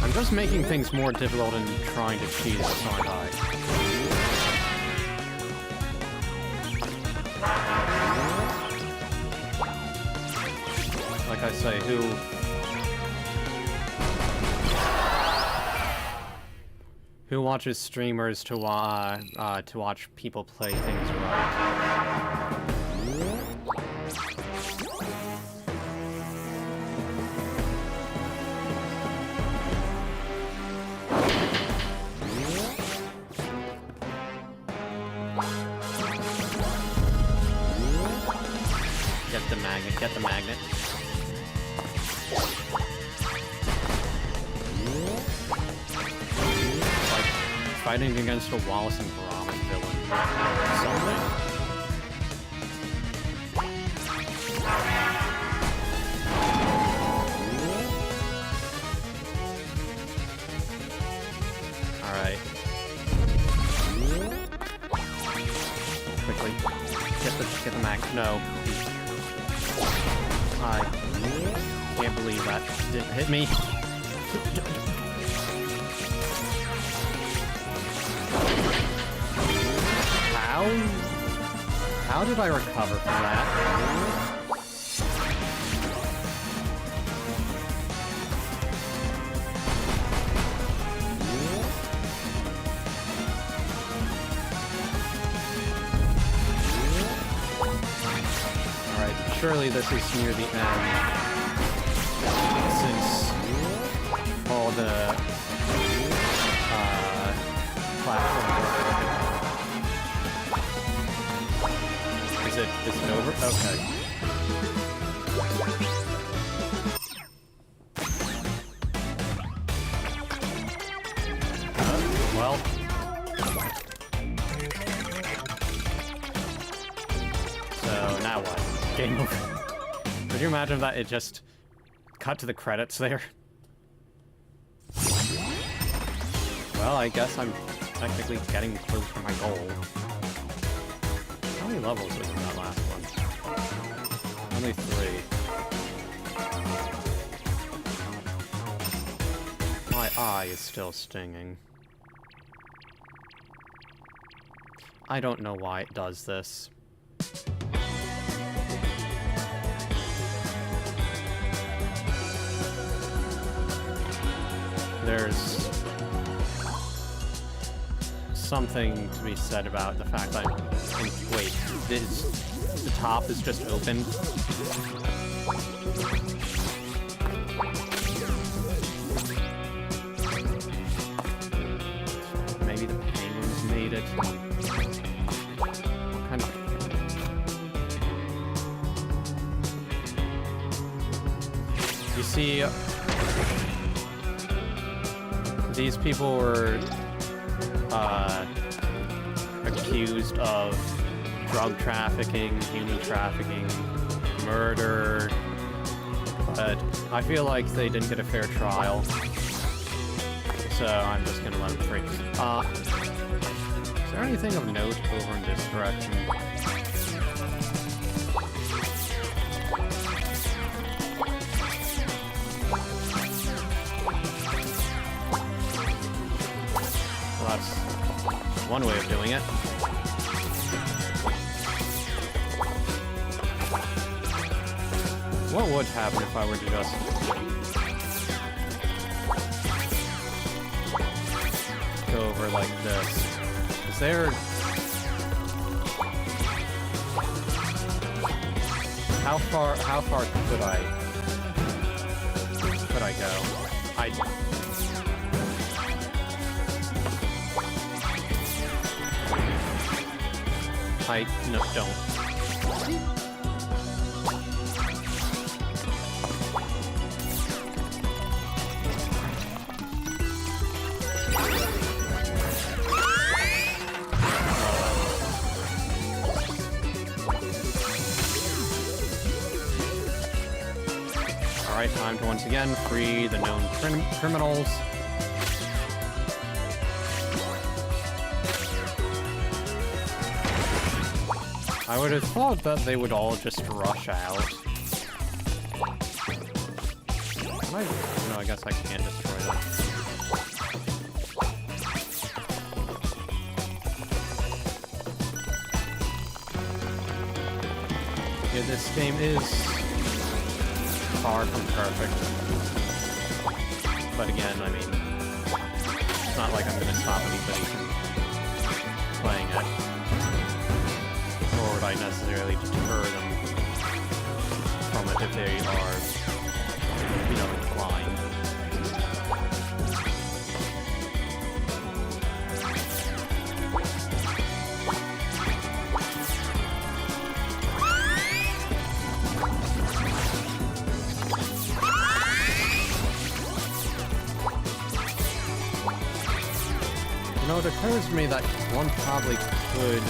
I'm just making things more difficult and trying to cheese this, aren't I? Like I say, who watches streamers to watch people play things right? Get the magnet. Like fighting against a Wallace and Gromit villain. Something. Alright. Quickly. Get the magnet. No. I can't believe that didn't hit me. How did I recover from that? Surely this is near the end, since all the platform work. Is it over? Okay. Well. So now what? Game over. Could you imagine that it just cut to the credits there? Well, I guess I'm technically getting close to my goal. How many levels was in that last one? Only 3. My eye is still stinging. I don't know why it does this. There's something to be said about the fact that... Wait, the top is just open? Maybe the penguins made it. What kind of... You see... These people were accused of drug trafficking, human trafficking, murder, but I feel like they didn't get a fair trial, so I'm just gonna let them free. Is there anything of note over in this direction? That's one way of doing it. What would happen if I were to just... go over like this? Is there... How far could I go? No, don't. Alright, time to once again free the known criminals. I would have thought that they would all just rush out. No, I guess I can't destroy that. Yeah, this game is far from perfect. But again, I mean, it's not like I'm gonna stop anybody from playing it. Nor would I necessarily deter them from it if they are, you know, inclined. You know, it occurs to me that one probably could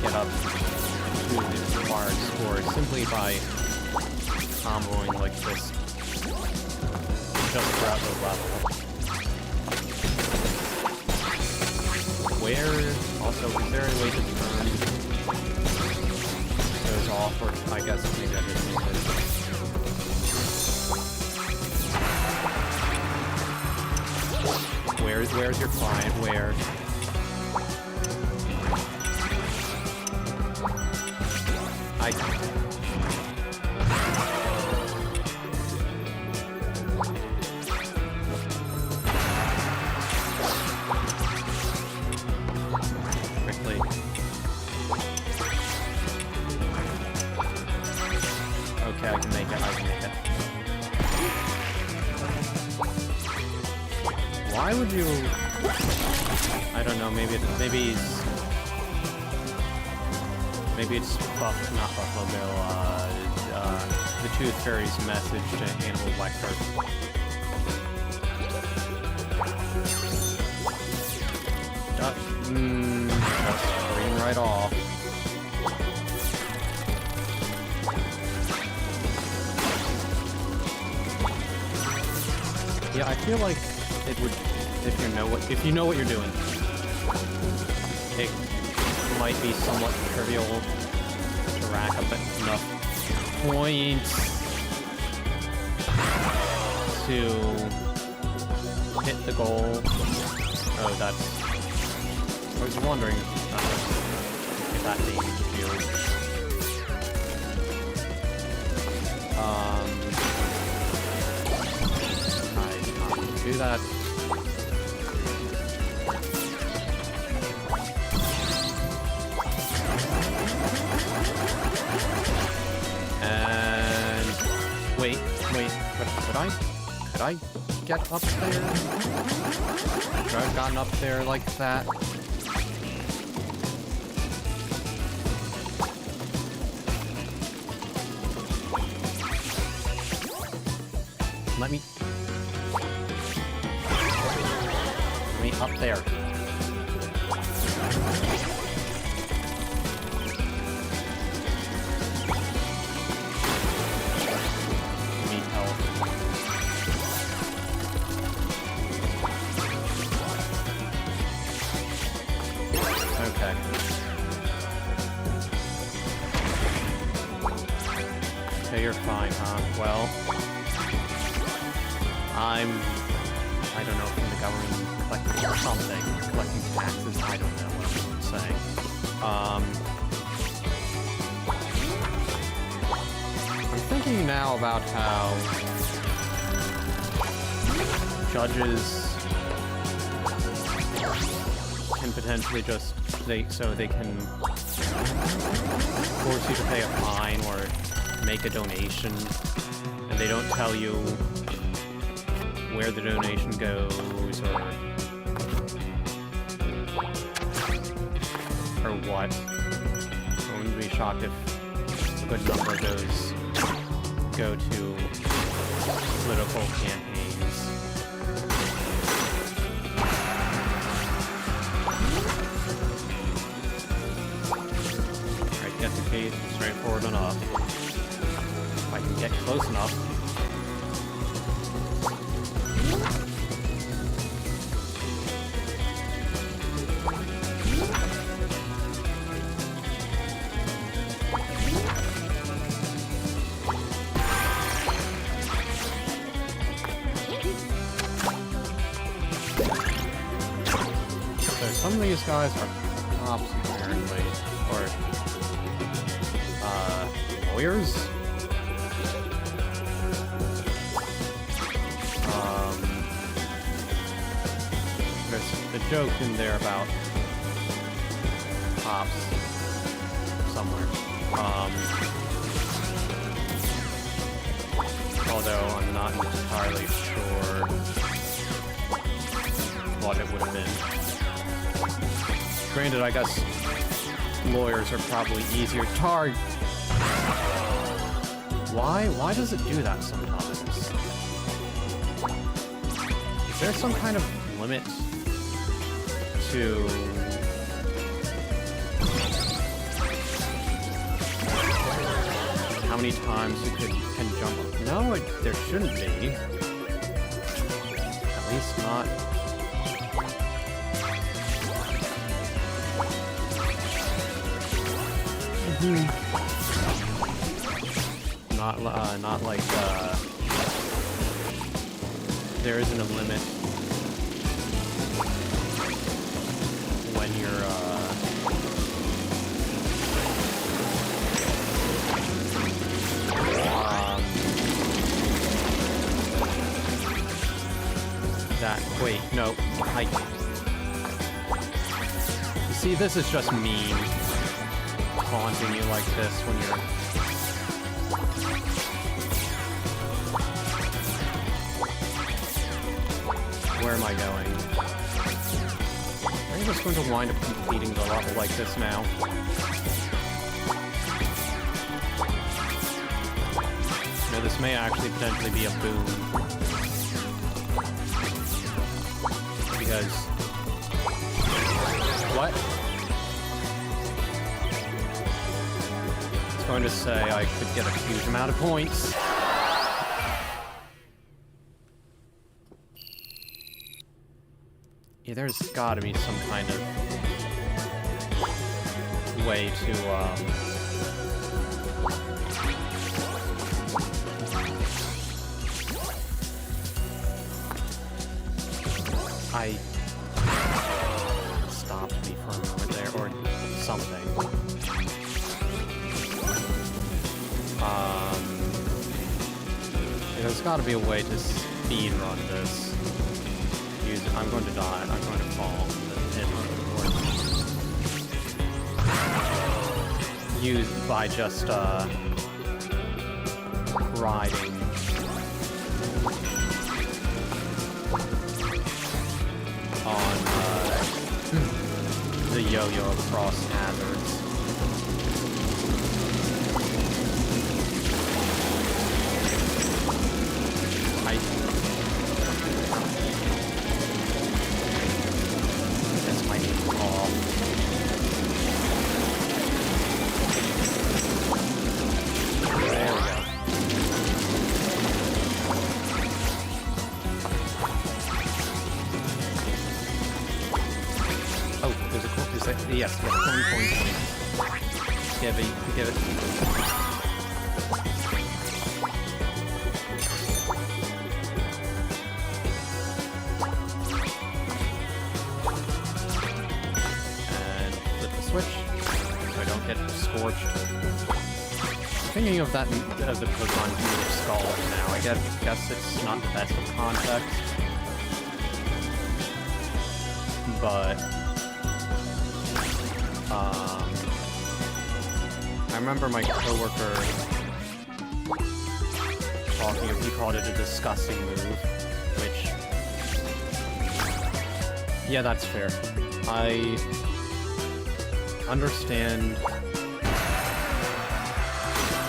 get up to the required score simply by comboing like this just throughout the level. Where, also, is there a way to turn those off, or I guess maybe I just need to... Where's your client? Where? Quickly. Okay, I can make it, Why would you... I don't know, maybe it's not Buffalo Bill, the Tooth Fairy's message to Hannibal Lecter. Just screen right off. Yeah, I feel like it would, if you know what you're doing. might be somewhat trivial to rack up enough points to hit the goal. Oh, that's... I was wondering if that means you. I can't do that. And wait, could I get up there? Could I have gotten up there like that? Let me up there. Need help. Okay. Okay, you're fine, huh? Well, I don't know, from the government collecting something, collecting taxes, I don't know what I'm saying. I'm thinking now about how judges can potentially just, so they can force you to pay a fine or make a donation, and they don't tell you where the donation goes, or what. I wouldn't be shocked if a good number of those go to political campaigns. Alright, get the key, straightforward enough. If I can get close enough. Some of these guys are cops, apparently, or, lawyers? There's a joke in there about cops somewhere. Although I'm not entirely sure what it would have been. Granted, I guess lawyers are probably easier to target. Why does it do that sometimes? Is there some kind of limit to how many times you can jump up? No, there shouldn't be. At least not. Not like, there isn't a limit when you're, wait, no, you see, this is just mean. Taunting you like this when you're... Where am I going? Are you just going to wind up completing the level like this now? No, this may actually potentially be a boon. Because... What? Going to say I could get a huge amount of points. Yeah, there's gotta be some kind of way to, stopped me for a moment there, or something. There's gotta be a way to speed run this. I'm going to die. I'm going to fall. Used by just riding. On the yo-yo across hazards. This might be off. There we go. Oh, there's a cool. Yes, point. Give it. Thinking of that as a Pokemon of Skull now, I guess it's not the best of context, but I remember my coworker talking. He called it a disgusting move, which, yeah, that's fair. I understand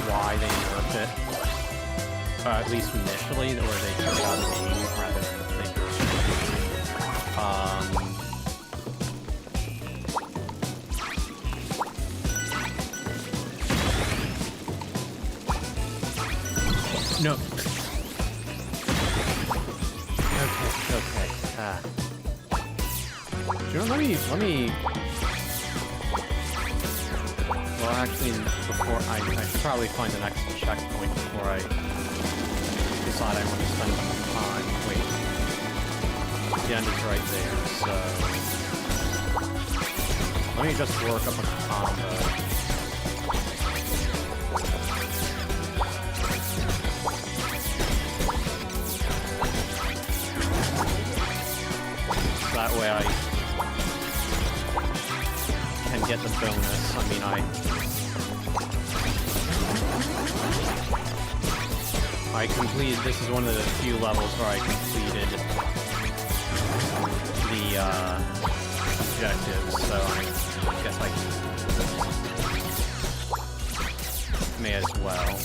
why they nerfed it, at least initially, or they turned out being rather than they no. Okay. You know, let me. Well, actually, before I should probably find the next checkpoint before I decide I want to spend some time. Wait, the end is right there, so let me just work up a combo. So that way I can get the bonus. I mean, I completed, this is one of the few levels where I completed the objectives, so I guess I may as well.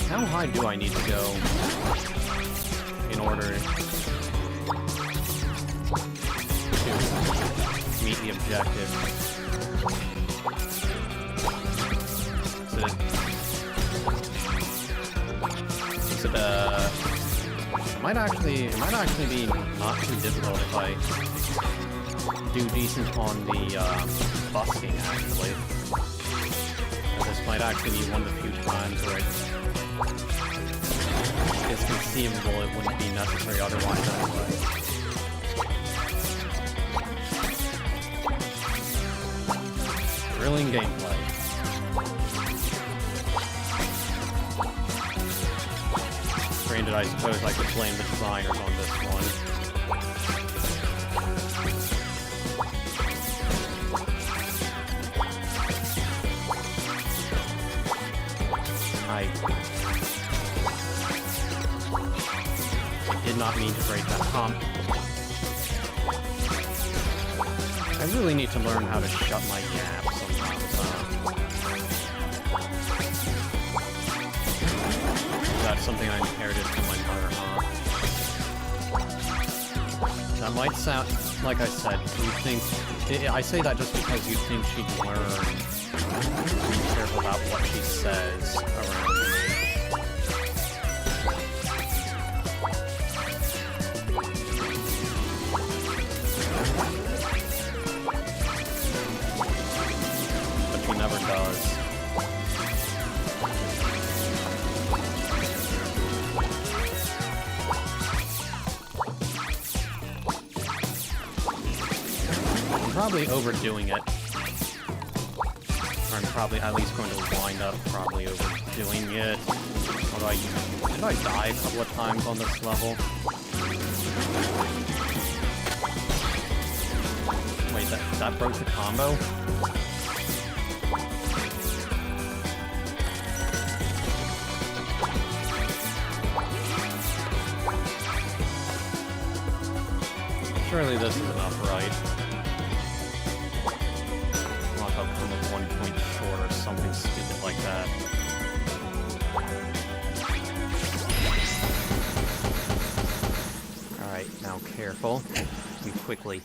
How high do I need to go in order to meet the objective? It might actually be not too difficult if I do decent on the busking, actually. This might actually be one of the few times where it's conceivable it wouldn't be necessary otherwise anyway. Thrilling gameplay. Granted, I suppose I could blame the designers on this one. I did not mean to break that comp. I really need to learn how to shut my gap sometimes. That's something I inherited from my mother, huh? That might sound, like I said, you think... I say that just because you think she'd learn Be careful about what she says around me. But she never does. I'm probably overdoing it. I'm probably at least going to wind up probably overdoing it. Although did I die a couple of times on this level? Wait, that broke the combo? Surely this is enough, right? I'll come with 1 point short or something stupid like that. Alright, now careful and quickly.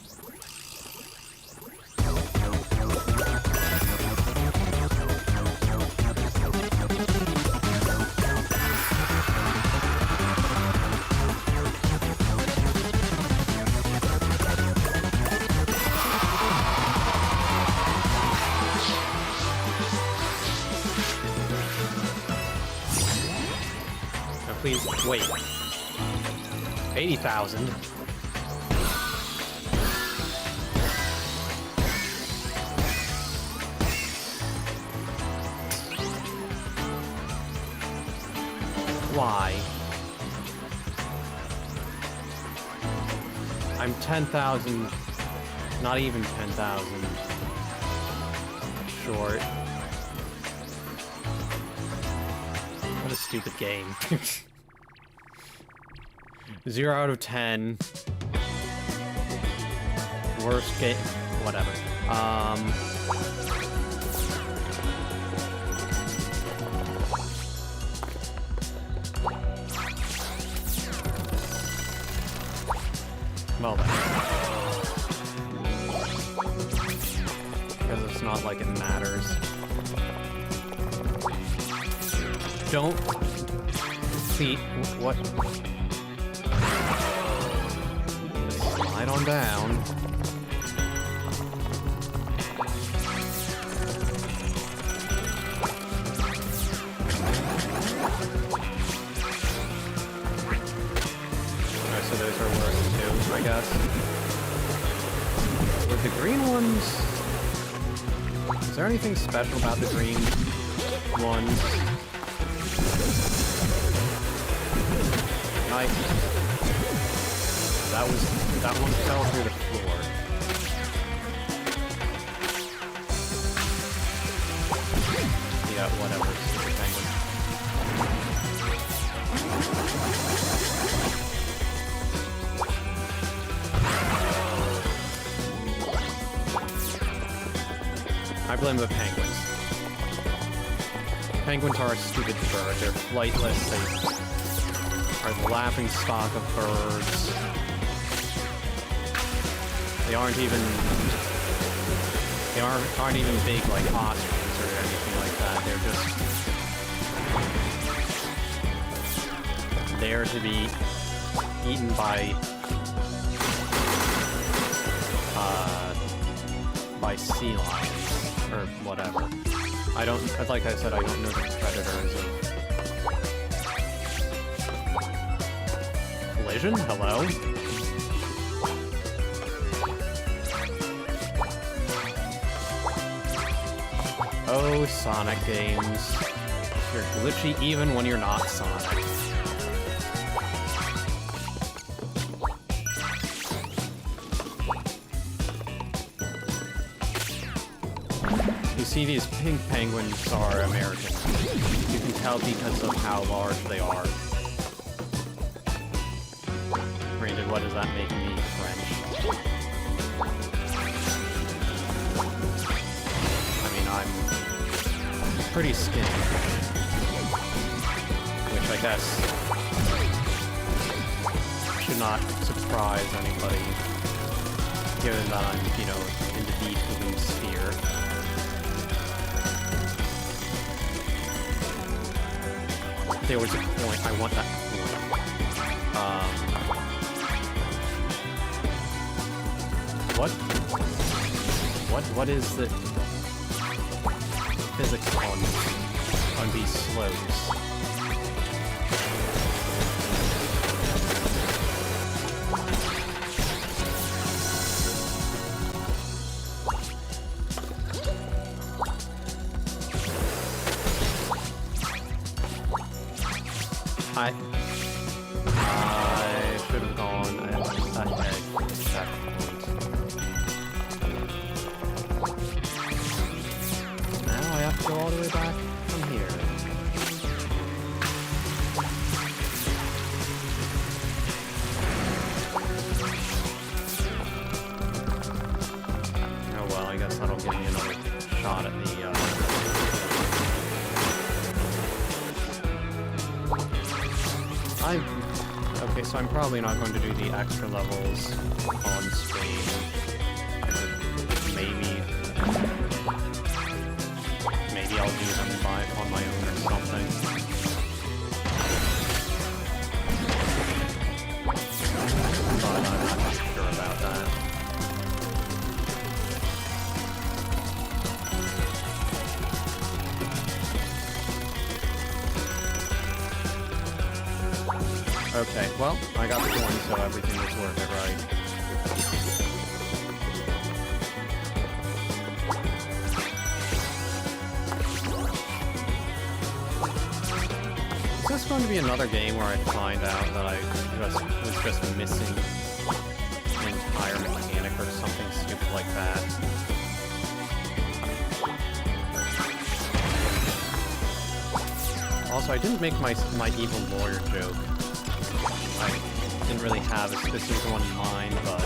Please, wait. 80,000. Why? I'm 10,000, not even 10,000 short. What a stupid game. 0 out of 10. Worst game. Whatever. Well then. Because it's not like it matters. Don't. See, what? Slide on down. Alright, so those are worth too, I guess. With the green ones... Is there anything special about the green ones? That one fell through the floor. Yeah, whatever. Stupid penguin. I blame the penguins. Penguins are a stupid bird. They're flightless. They are the laughing stock of birds. They aren't even big like ostriches or anything like that. They're just there to be eaten by sea lions or whatever. Like I said, I don't know the predators of Collision? Hello? Oh, Sonic games. You're glitchy even when you're not Sonic. You see, these pink penguins are American. You can tell because of how large they are. Granted, what does that make me? French. I mean, I'm pretty skinny. Which I guess should not surprise anybody, given that I'm, in the beef-eating sphere. there was a coin. I want that coin. What is the physics on these slopes? I should have gone ahead at that point. Now I have to go all the way back from here. Oh well, I guess that'll give me another shot at the okay, so I'm probably not going to do the extra levels on screen. Maybe I'll do them on my own or something. But I'm not sure about that. Okay, well, I got the coin, so everything was worth it, right? Is this going to be another game where I find out that I was just missing an entire mechanic or something stupid like that? Also, I didn't make my evil lawyer joke. I didn't really have a specific one in mind, but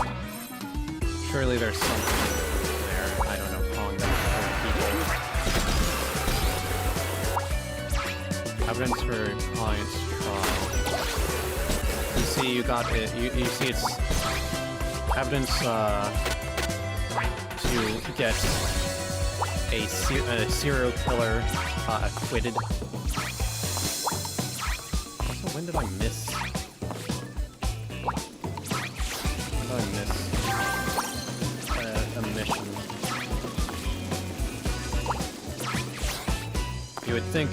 surely there's something there. I don't know, calling them people. Evidence for client's trial. You see, you got it. You see, it's evidence to get a serial killer acquitted. Also, when did I miss? A mission. You would think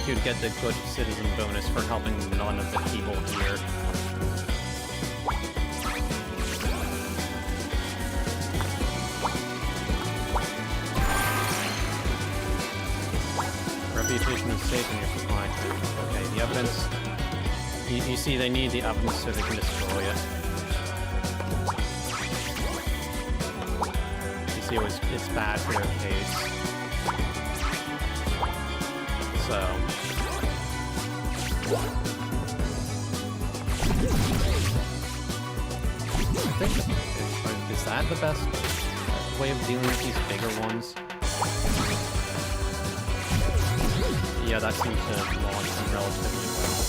you'd get the good citizen bonus for helping none of the people here. Reputation is safe in your supply chain. Okay, the evidence. You see, they need the evidence so they can destroy it. It's bad for their case. So I think is that the best way of dealing with these bigger ones? Yeah, that seems to launch them relatively well.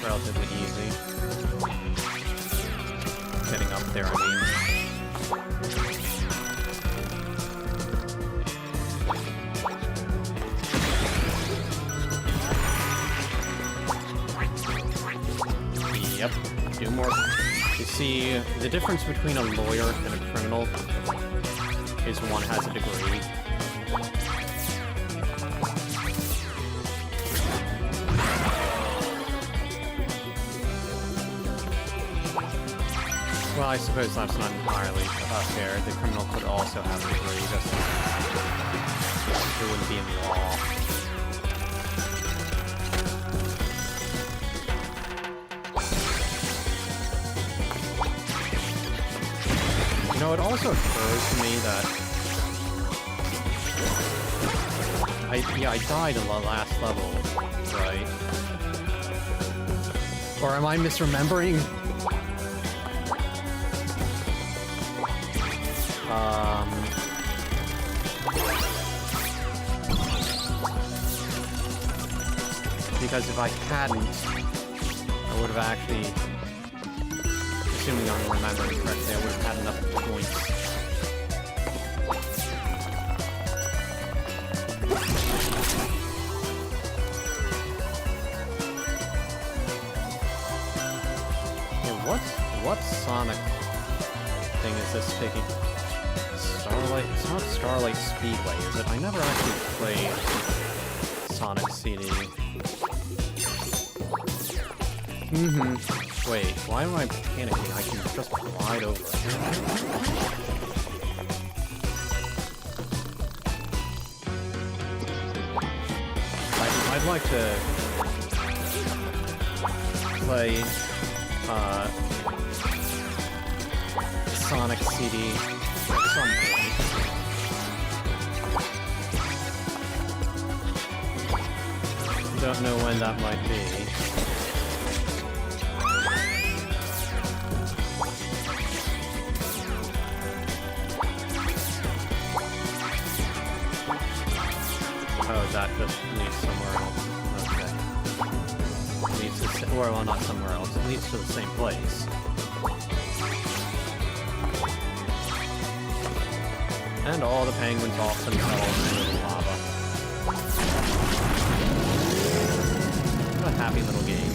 Relatively easy. Getting up there, I mean. Yep, do more. You see, the difference between a lawyer and a criminal is one has a degree. Well, I suppose that's not entirely fair. The criminal could also have a degree, just it wouldn't be in law. You know, it also occurs to me that I died in the last level, right? Or am I misremembering? Because if I hadn't, I would have actually, assuming I'm remembering correctly, I would have had enough points. What Sonic thing is this taking? Starlight? It's not Starlight Speedway, is it? I never actually played Sonic CD. Wait, why am I panicking? I can just glide over it. I'd like to play Sonic CD at some point. Don't know when that might be. Oh, that just leads somewhere else. Okay. Leads to, or well, not somewhere else. It leads to the same place. And all the penguins off themselves into the lava. What a happy little game.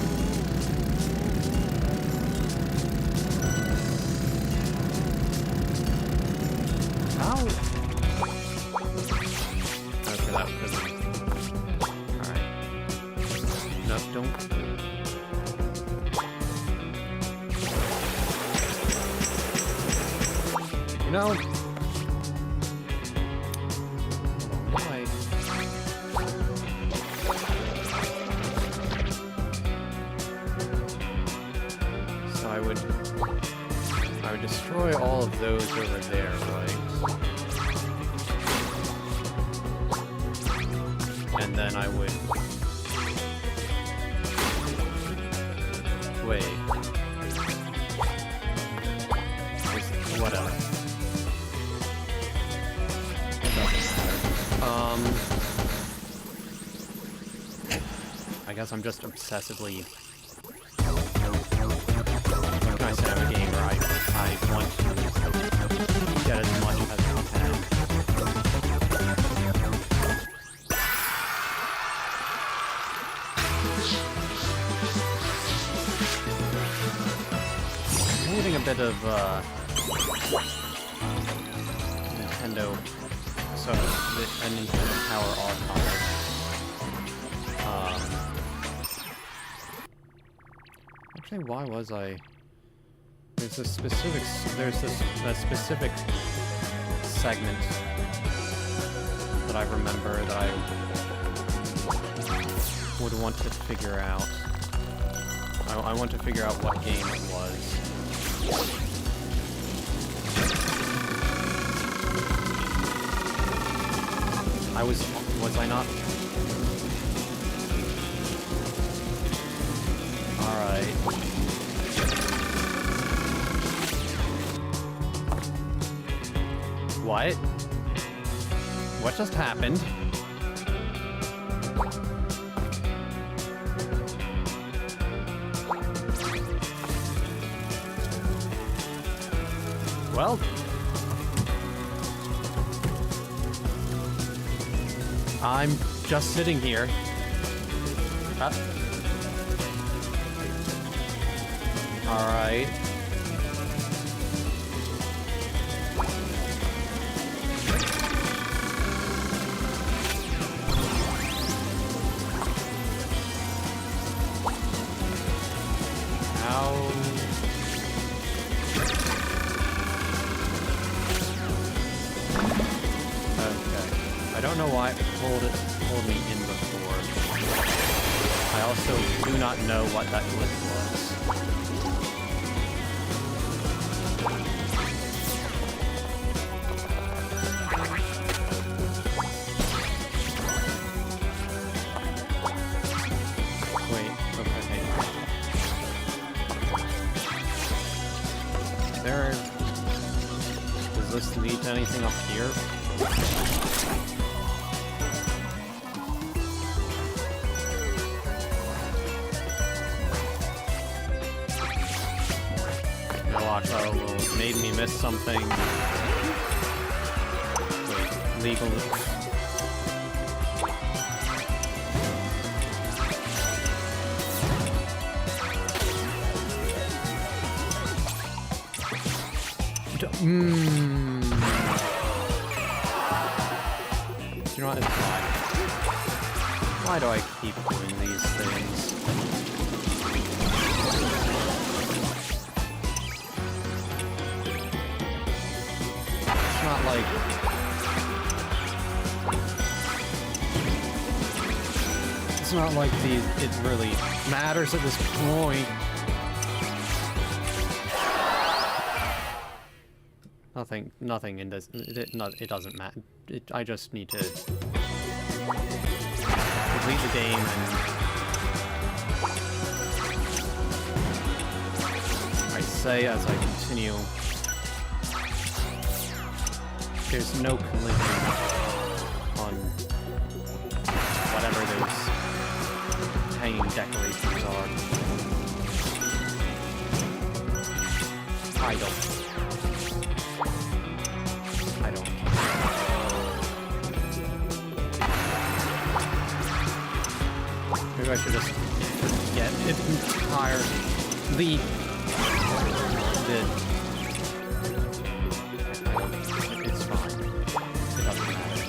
How? Okay, that was... Alright. No, don't... You know... I would destroy all of those over there, right? And then I would... Wait. Whatever. I guess I'm just obsessively... I said I'm a gamer, I want to get as much as I can. I'm getting a bit of Nintendo, so a Nintendo Power Archive. Actually, why was I... There's a specific segment that I remember that I would want to figure out. I want to figure out what game it was. Was I not? Alright. What? What just happened? Well... I'm just sitting here. Alright. I don't know why it pulled me in before. I also do not know what that glitch was. Wait, okay. Does this lead lead to anything up here? No, watch, oh, made me miss something. Wait, legal. You know what? It's fine. Why do I keep doing these things? It's not like... It's not like it really matters at this point. Nothing in this. It doesn't matter. I just need to complete the game and I say as I continue. There's no collision on whatever those hanging decorations are. I don't. Maybe I should just forget it entirely. It's fine. It doesn't matter.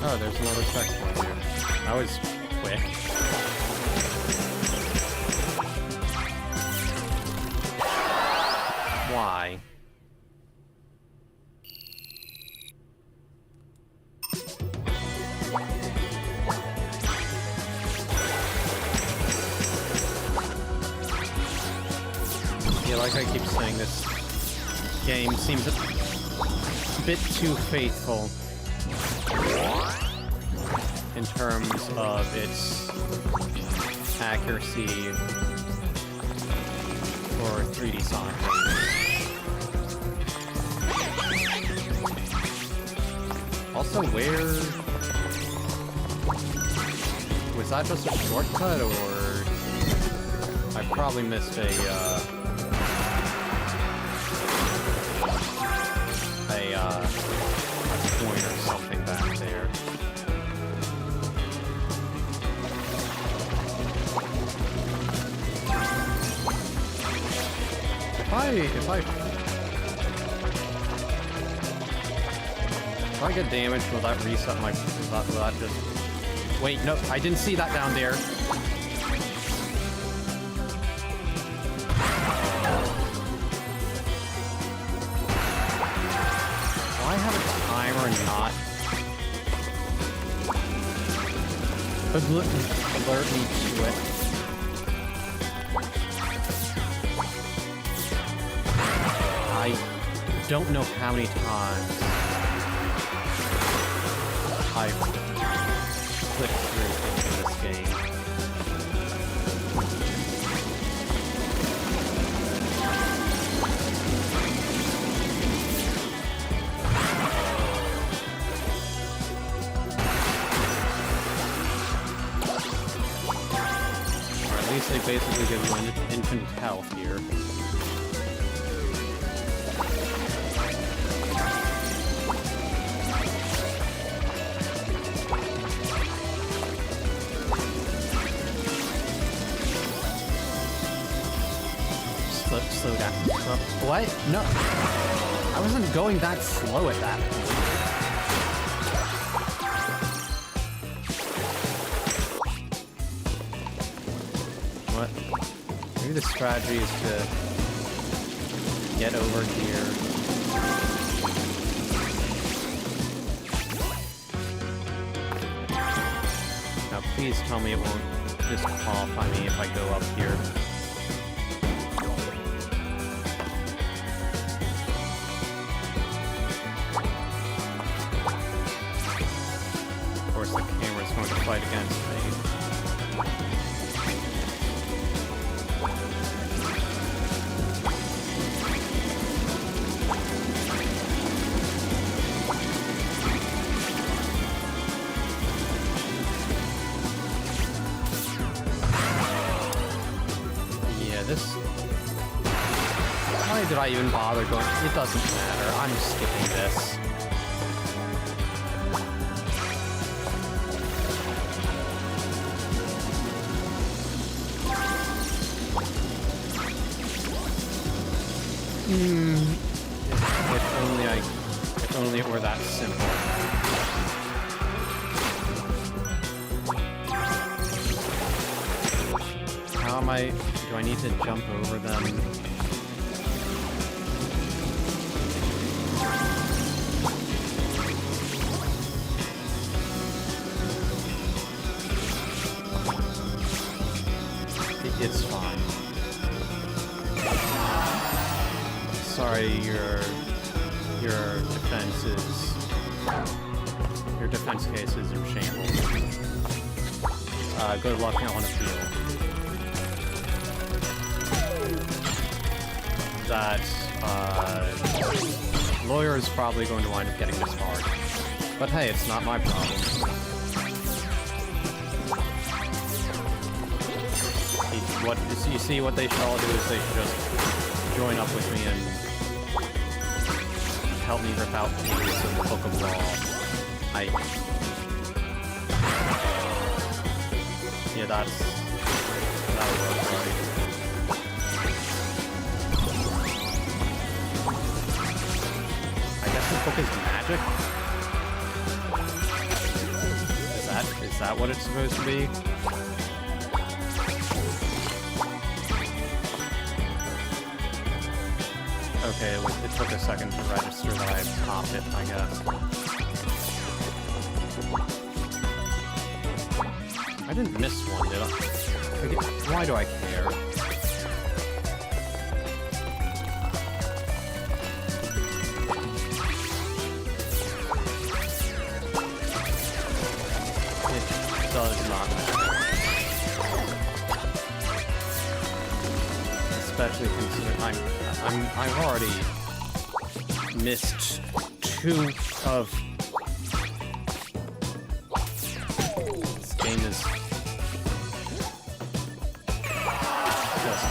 Oh, there's another checkpoint here. That was quick. Why? Yeah, like I keep saying, this game seems a bit too faithful in terms of its accuracy for 3D Sonic. Also, where... Was that just a shortcut, or... I probably missed a point or something back there. If I get damaged, will that reset my... Will that just... Wait, no, I didn't see that down there. Do I have a timer or not? Alert me to it. I don't know how many times I've clicked through things in this game. Or at least they basically give you infinite health here. Slow down. What? No. I wasn't going that slow at that point. What? Maybe the strategy is to get over here. Now please tell me it won't disqualify me if I go up here. fight against me. Yeah, this... Why did I even bother going? It doesn't matter. I'm skipping this. If only it were that simple. How am I... Do I need to jump over them? It's fine. Sorry, your defense case is in shambles. Good luck on appeal. That lawyer is probably going to wind up getting this hard. But hey, it's not my problem. You see, what they should all do is they should just join up with me and help me rip out pages of the Book of Law. Yeah, that'll work, right? I guess this book is magic? Is that what it's supposed to be? Okay, it took a second to register that I popped it, I guess. I didn't miss one, did I? Why do I care? It does not matter. Especially considering I've already missed 2 of... This game is just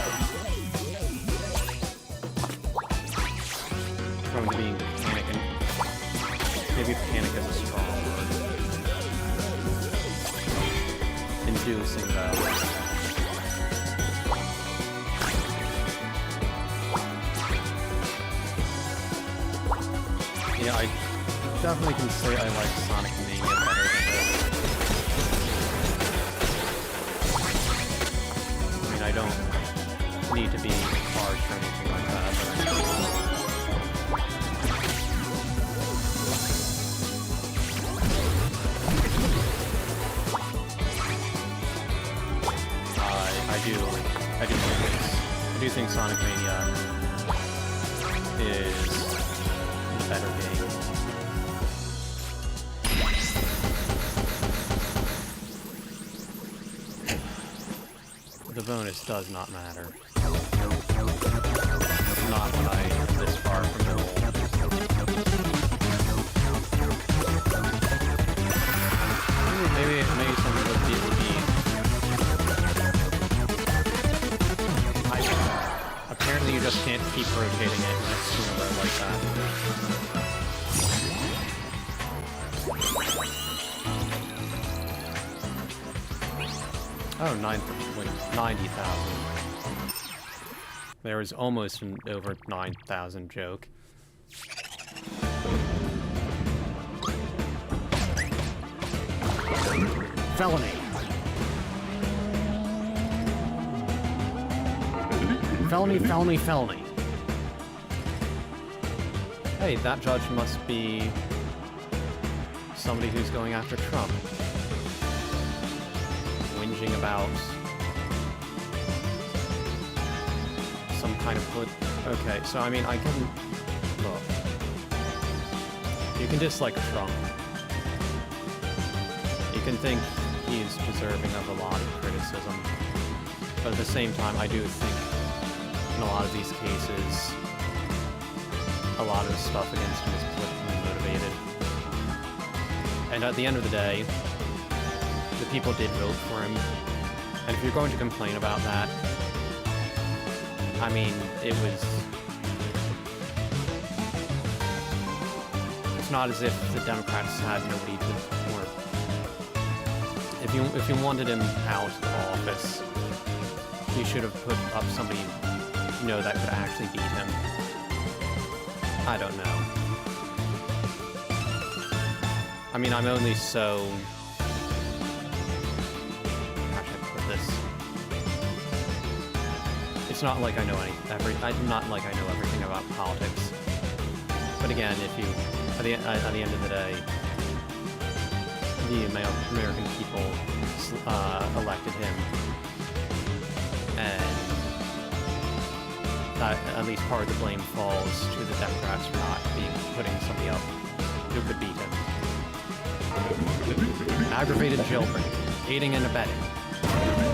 prone to being panic, and maybe panic is a strong word. Inducing that. Yeah, I definitely can say I like Sonic Mania better than this. I mean, I don't need to be harsh or anything like that. I do think Sonic Mania is a better game. The bonus does not matter. Not when I am this far from the goal. Maybe some of those people would be... Apparently you just can't keep rotating it next to another like that. Oh, 90,000. There was almost an over 9,000 joke. Felony. Felony, felony, felony. Hey, that judge must be somebody who's going after Trump. Whinging about some kind of okay, so I mean, I can... Look. You can dislike Trump. You can think he's deserving of a lot of criticism. But at the same time, I do think in a lot of these cases, a lot of the stuff against him is politically motivated. And at the end of the day, the people did vote for him. And if you're going to complain about that, I mean, it was... It's not as if the Democrats had nobody to... Or if you wanted him out of office, you should have put up somebody, you know, that could actually beat him. I don't know. I mean, I'm only so... How should I put this? It's not like I know not like I know everything about politics. But again, if you, at the end of the day, the American people elected him, and at least part of the blame falls to the Democrats for not putting somebody up who could beat him. Aggravated jailbreak, aiding and abetting,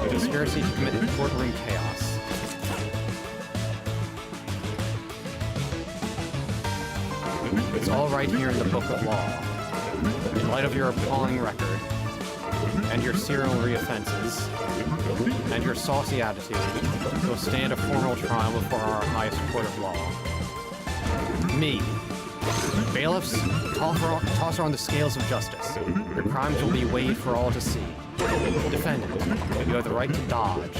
conspiracy to commit courtroom chaos. It's all right here in the Book of Law. In light of your appalling record, and your serial reoffenses, and your saucy attitude, you'll stand a formal trial before our highest court of law. Me. Bailiffs, toss her on the scales of justice. Your crimes will be weighed for all to see. Defendant, you have the right to dodge.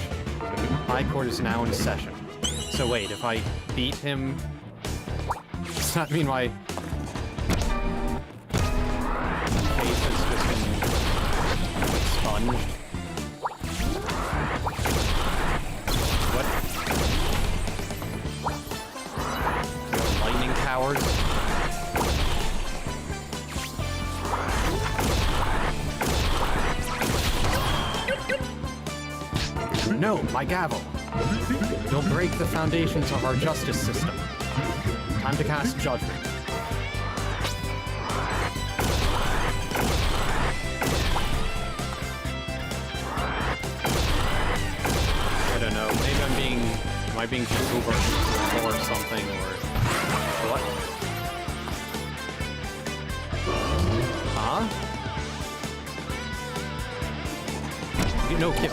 High court is now in session. So wait, if I beat him, does that mean my case has just been expunged? What? Lightning powers? No, my gavel. You'll break the foundations of our justice system. Time to cast judgment. I don't know, maybe am I being too over or something, or what? Huh? No, give me.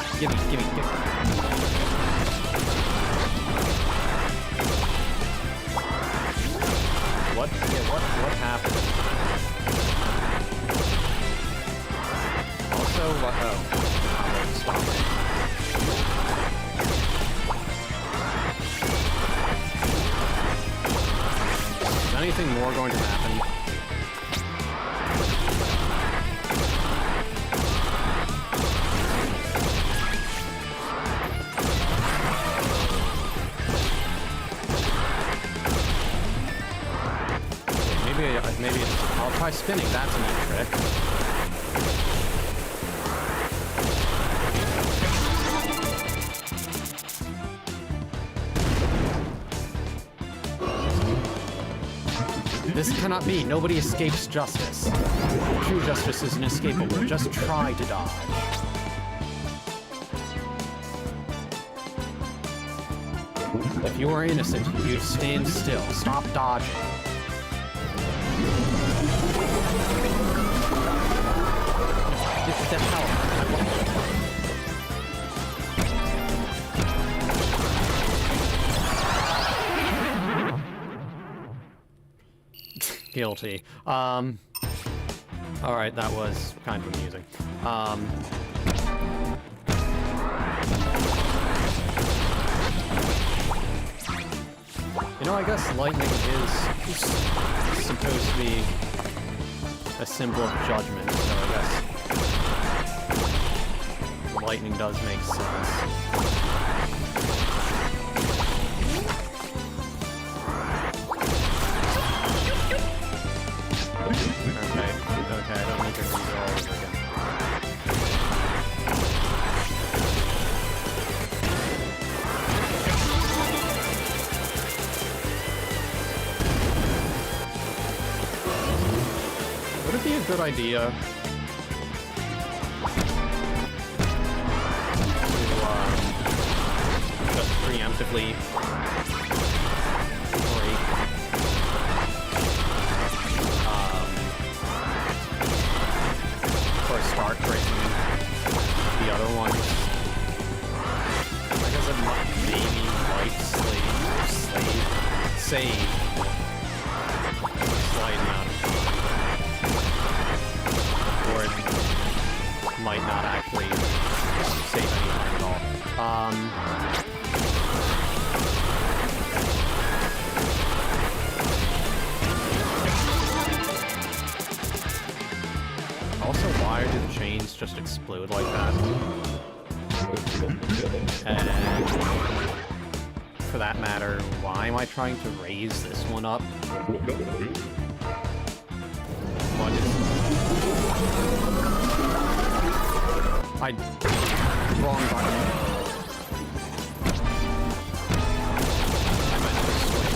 What? Yeah, what happened? Also, what? Oh. Stop it. Is anything more going to happen? Maybe I'll try spinning. That's a neat trick. This cannot be. Nobody escapes justice. True justice is inescapable. Just try to dodge. If you are innocent, you'd stand still. Stop dodging. Get the hell Guilty. Alright, that was kind of amusing. You know, I guess lightning is supposed to be a symbol of judgment, so I guess lightning does make sense. Okay, I don't need to read it all over again. Would it be a good idea just preemptively break or start breaking the other ones. I guess it might maybe like save slight amount of time. Or it might not actually save any time at all. Also, why do the chains just explode like that? And for that matter, why am I trying to raise this one up? What is... wrong button. I meant to swing.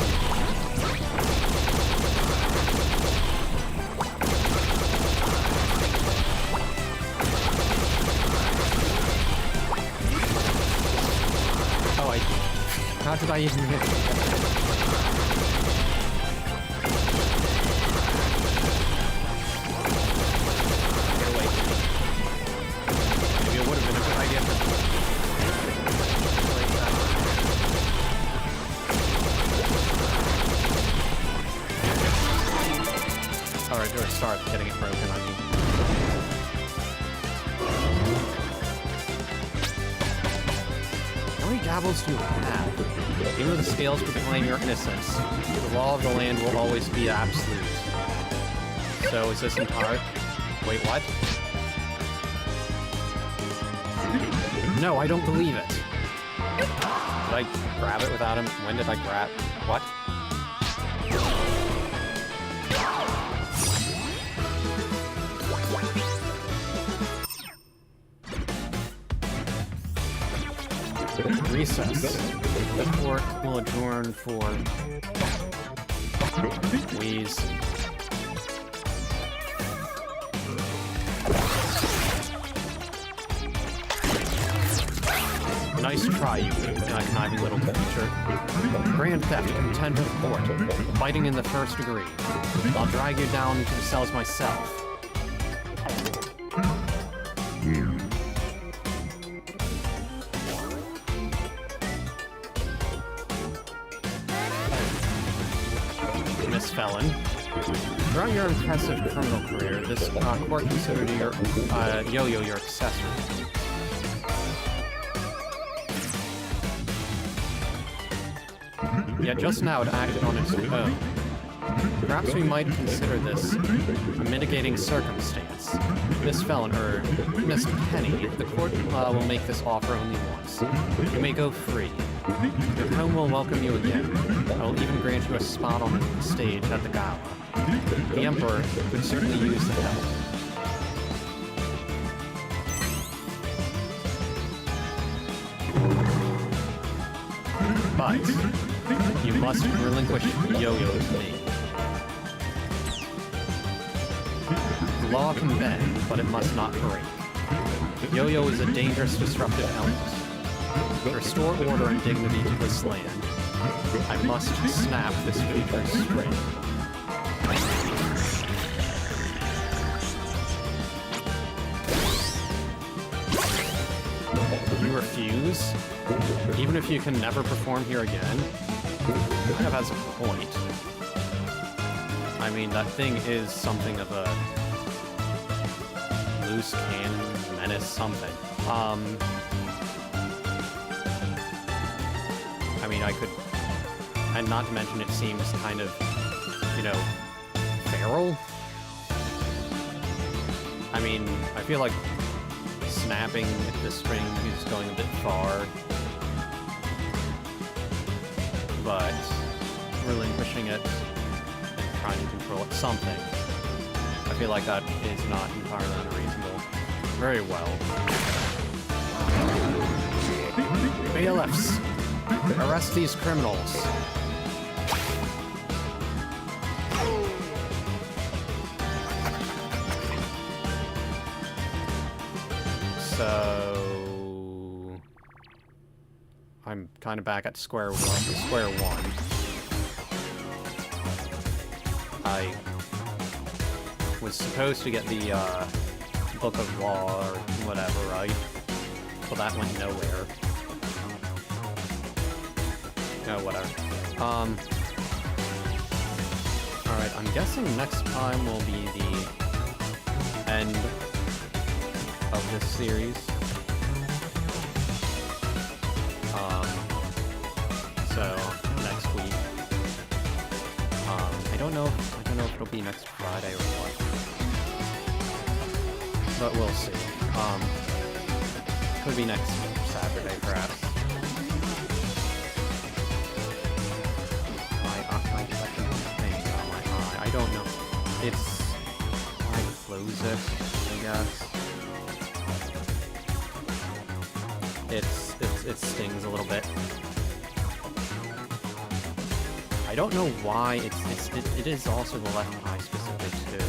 Oh, how did I even get... Or start getting it broken, I mean. How many dabbles do you have? Even though the scales proclaim your innocence, the law of the land will always be absolute. So is this entire... Wait, what? No, I don't believe it. Did I grab it without him? When did I grab... What? Recess. The court will adjourn for... Wheeze. Nice try, you conniving little creature. Grand theft, contempt of court, fighting in the first degree. I'll drag you down to the cells myself. Miss Felon. Throughout your impressive criminal career, this court considered your yo-yo your accessory. Yet just now it acted on its own. Perhaps we might consider this a mitigating circumstance. Miss Felon, Miss Penny, the court will make this offer only once. You may go free. Your home will welcome you again. I will even grant you a spot on the stage at the gala. The Emperor could certainly use the help. But you must relinquish yo-yo to me. The law can bend, but it must not break. Yo-yo is a dangerous, disruptive element. To restore order and dignity to this land, I must snap this creature's string. You refuse? Even if you can never perform here again? Kind of has a point. I mean, that thing is something of a loose cannon, menace, something. I mean, I could... And not to mention, it seems kind of, you know, feral? I mean, I feel like snapping the string is going a bit far. But relinquishing it and trying to control it, something. I feel like that is not entirely unreasonable. Very well. Bailiffs! Arrest these criminals! So... I'm kind of back at square one. I was supposed to get the Book of Law or whatever, right? Well, that went nowhere. Oh, whatever. Alright, I'm guessing next time will be the end of this series. So next week. I don't know if it'll be next Friday or what. But we'll see. Could be next Saturday, perhaps. My second thing on my eye. I don't know. It's I close it, I guess. It stings a little bit. I don't know why it is also the left eye specific too.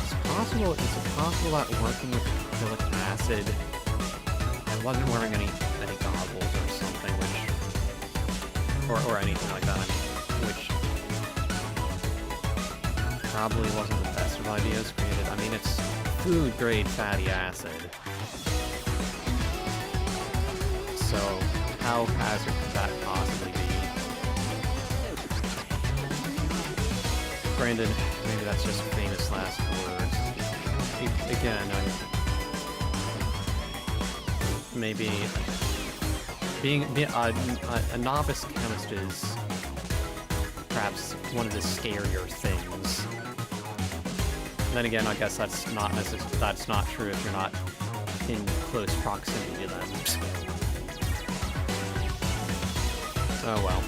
Is it possible that working with acrylic acid, I wasn't wearing any goggles or something, or anything like that, which probably wasn't the best of ideas created. I mean, it's food grade fatty acid. So how hazard could that possibly be? Brandon, maybe that's just famous last words. Again, maybe being a novice chemist is perhaps one of the scarier things. Then again, I guess that's not true if you're not in close proximity to them. Oh well.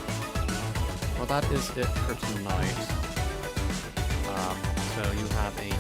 Well, that is it for tonight. So you have a